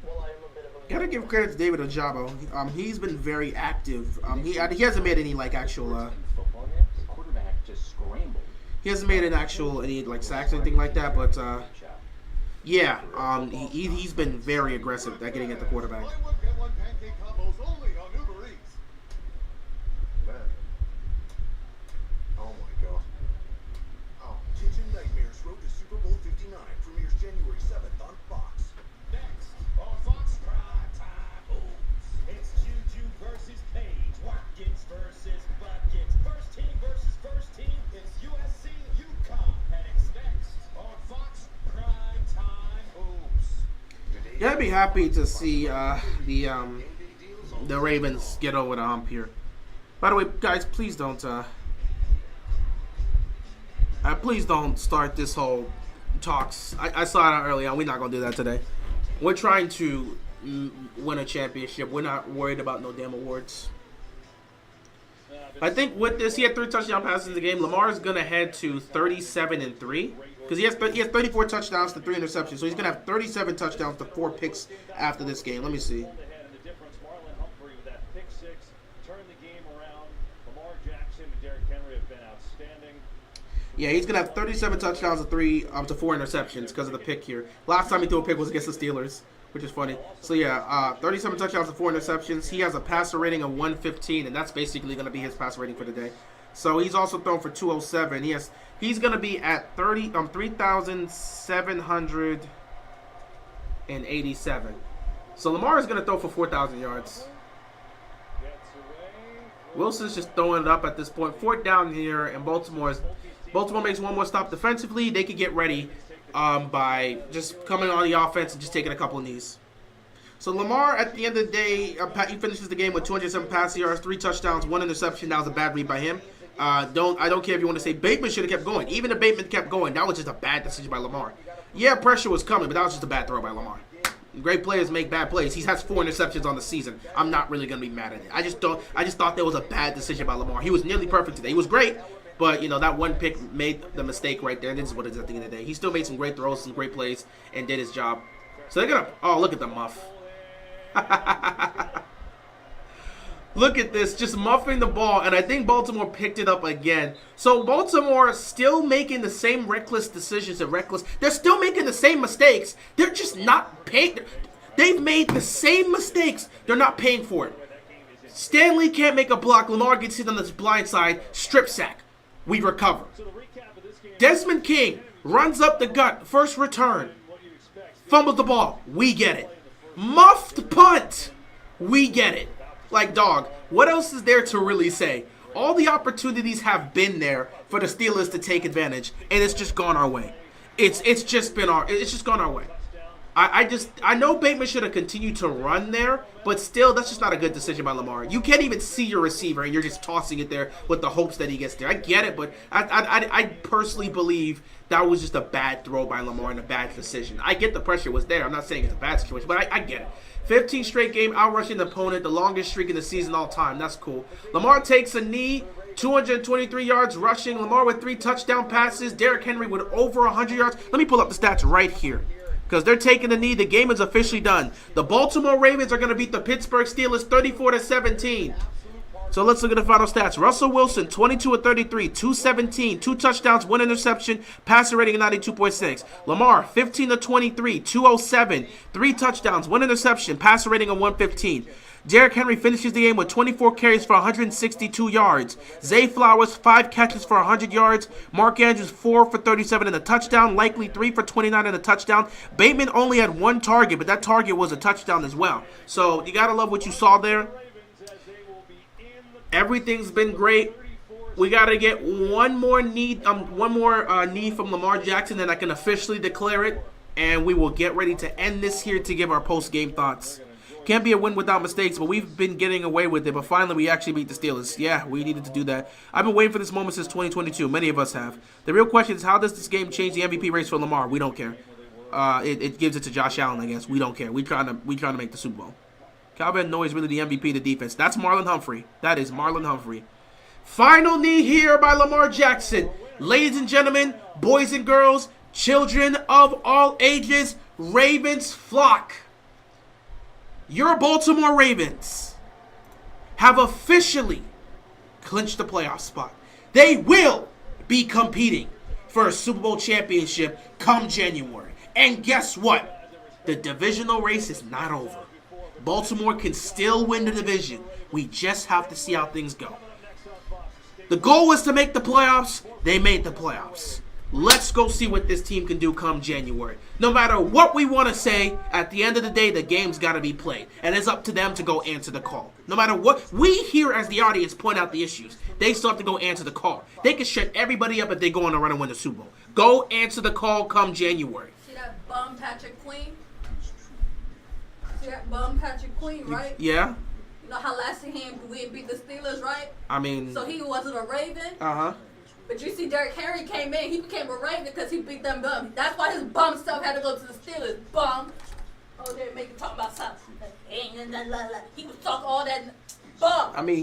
Well, I am a bit of a... Gotta give credit to David Ojabo. He's been very active. He hasn't made any like actual. Football net, the quarterback just scrambled. He hasn't made any like sacks or anything like that. But yeah, he's been very aggressive at getting at the quarterback. Buy one, get one pancake combos only on Uber Eats. Man. Oh my god. Oh, Kitchen Nightmares Road to Super Bowl 59 premieres January 7th on Fox. Next, on Fox Prime Time Hoops, it's Juju versus Page, Watkins versus Buckets, first team versus first team. It's USC UConn, and it's next on Fox Prime Time Hoops. Yeah, I'd be happy to see the Ravens get over the hump here. By the way, guys, please don't start this whole talks. I saw it earlier on. We're not gonna do that today. We're trying to win a championship. We're not worried about no damn awards. I think with this, he had 3 touchdown passes in the game. Lamar is gonna head to 37-3 because he has 34 touchdowns to 3 interceptions. So he's gonna have 37 touchdowns to 4 picks after this game. Let me see. The difference, Marlon Humphrey with that pick 6 turned the game around. Lamar Jackson and Derrick Henry have been outstanding. Yeah, he's gonna have 37 touchdowns to 4 interceptions because of the pick here. Last time he threw a pick was against the Steelers, which is funny. So yeah, 37 touchdowns to 4 interceptions. He has a passer rating of 115, and that's basically gonna be his passer rating for the day. So he's also thrown for 207. He's gonna be at 3,787. So Lamar is gonna throw for 4,000 yards. Wilson's just throwing it up at this point. 4th down here, and Baltimore makes one more stop defensively. They could get ready by just coming on the offense and just taking a couple of knees. So Lamar, at the end of the day, he finishes the game with 207 passing yards, 3 touchdowns, 1 interception. That was a bad read by him. I don't care if you want to say Bateman should have kept going. Even if Bateman kept going, that was just a bad decision by Lamar. Yeah, pressure was coming, but that was just a bad throw by Lamar. Great players make bad plays. He has 4 interceptions on the season. I'm not really gonna be mad at it. I just thought that was a bad decision by Lamar. He was nearly perfect today. He was great, but that one pick made the mistake right there. And this is what it is at the end of the day. He still made some great throws, some great plays, and did his job. So they're gonna. Oh, look at the muff. Look at this, just muffing the ball, and I think Baltimore picked it up again. So Baltimore still making the same reckless decisions They're still making the same mistakes. They're just not paying. They've made the same mistakes. They're not paying for it. Stanley can't make a block. Lamar gets hit on the blind side. Strip sack. We recover. Desmond King runs up the gut. First return. Fumbles the ball. We get it. Muffed punt. We get it. Like, dog, what else is there to really say? All the opportunities have been there for the Steelers to take advantage, and it's just gone our way. It's just gone our way. I know Bateman should have continued to run there, but still, that's just not a good decision by Lamar. You can't even see your receiver, and you're just tossing it there with the hopes that he gets there. I get it, but I personally believe that was just a bad throw by Lamar and a bad decision. I get the pressure was there. I'm not saying it's a bad situation, but I get it. 15 straight game outrushing the opponent, the longest streak in the season all time. That's cool. Lamar takes a knee, 223 yards rushing. Lamar with 3 touchdown passes. Derrick Henry with over 100 yards. Let me pull up the stats right here because they're taking the knee. The game is officially done. The Baltimore Ravens are going to beat the Pittsburgh Steelers 34-17. So let's look at the final stats. Russell Wilson, 22 of 33, 217, 2 touchdowns, 1 interception, passer rating of 92.6. Lamar, 15 of 23, 207, 3 touchdowns, 1 interception, passer rating of 115. Derrick Henry finishes the game with 24 carries for 162 yards. Zay Flowers, 5 catches for 100 yards. Mark Andrews, 4 for 37 and a touchdown. Likely 3 for 29 and a touchdown. Bateman only had 1 target, but that target was a touchdown as well. So you got to love what you saw there. Everything's been great. We got to get one more knee from Lamar Jackson, and I can officially declare it. And we will get ready to end this here to give our post-game thoughts. Can't be a win without mistakes, but we've been getting away with it. But finally, we actually beat the Steelers. Yeah, we needed to do that. I've been waiting for this moment since 2022. Many of us have. The real question is, how does this game change the MVP race for Lamar? We don't care. It gives it to Josh Allen, I guess. We don't care. We trying to make the Super Bowl. Calvin Noy is really the MVP of the defense. That's Marlon Humphrey. That is Marlon Humphrey. Final knee here by Lamar Jackson. Ladies and gentlemen, boys and girls, children of all ages, Ravens flock. Your Baltimore Ravens have officially clinched the playoff spot. They will be competing for a Super Bowl championship come January. And guess what? The divisional race is not over. Baltimore can still win the division. We just have to see how things go. The goal was to make the playoffs. They made the playoffs. Let's go see what this team can do come January. No matter what we want to say, at the end of the day, the game's got to be played. And it's up to them to go answer the call. No matter what, we here as the audience point out the issues. They still have to go answer the call. They can shut everybody up if they go on a run and win the Super Bowl. Go answer the call come January. See that bum Patrick Queen? See that bum Patrick Queen, right? Yeah. You know how last year we beat the Steelers, right? I mean... So he wasn't a Raven? Uh-huh. But you see Derrick Henry came in, he became a Raven because he beat them bum. That's why his bum stuff had to go to the Steelers. Bum. Oh, they're making talk about something. He was talking all that bum. I mean,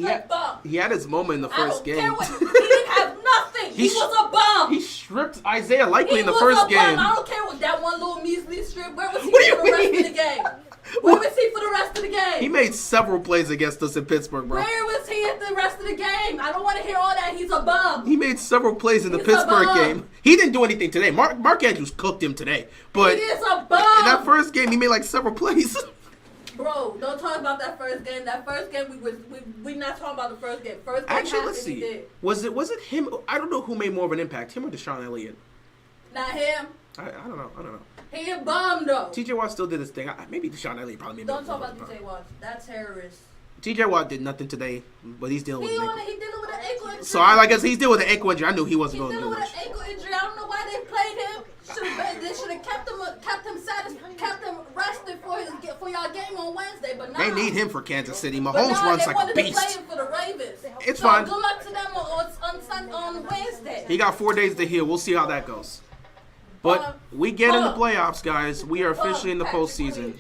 he had his moment in the first game. He didn't have nothing. He was a bum. He stripped Isaiah Likely in the first game. I don't care what that one little measly strip. Where was he for the rest of the game? Where was he for the rest of the game? He made several plays against us in Pittsburgh, bro. Where was he at the rest of the game? I don't want to hear all that. He's a bum. He made several plays in the Pittsburgh game. He didn't do anything today. Mark Andrews cooked him today. But he is a bum. In that first game, he made like several plays. Bro, don't talk about that first game. That first game, we not talking about the first game. First game, actually, let's see. Was it him? I don't know who made more of an impact, him or Deshaun Elliott. Not him. I don't know. He a bum though. TJ Watt still did his thing. Maybe Deshaun Elliott probably made. Don't talk about TJ Watt. That's terrorist. TJ Watt did nothing today, but he's dealing with an ankle. He dealing with an ankle injury. So I guess he's dealing with an ankle injury. I knew he wasn't going to do much. He's dealing with an ankle injury. I don't know why they played him. They should have kept him rested for y'all game on Wednesday. But now they need him for Kansas City. Mahomes runs like a beast. They wanted to play him for the Ravens. It's fine. Good luck to them on Wednesday. He got 4 days to heal. We'll see how that goes. But we get in the playoffs, guys. We are officially in the postseason.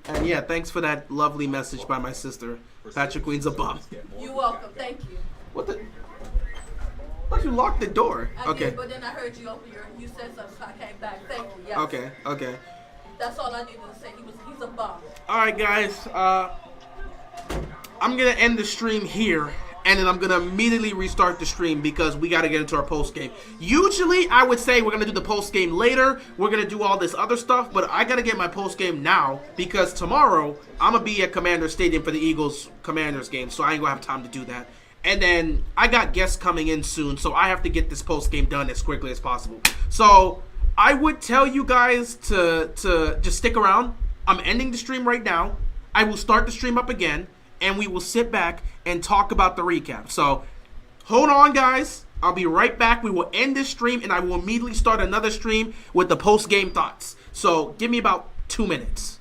And yeah, thanks for that lovely message by my sister. Patrick Queen's a bum. You're welcome. Thank you. What the? I thought you locked the door. Okay. But then I heard you open you said something, so I came back. Thank you. Yes. Okay. That's all I needed to say. He's a bum. All right, guys. I'm gonna end the stream here. And then I'm going to immediately restart the stream because we got to get into our post game. Usually, I would say we're going to do the post game later. We're going to do all this other stuff. But I got to get my post game now because tomorrow, I'm going to be at Commander Stadium for the Eagles-Commanders game. So I ain't going to have time to do that. And then I got guests coming in soon. So I have to get this post game done as quickly as possible. So I would tell you guys to just stick around. I'm ending the stream right now. I will start the stream up again. And we will sit back and talk about the recap. So, hold on, guys. I'll be right back. We will end this stream, and I will immediately start another stream with the post-game thoughts. So, give me about 2 minutes.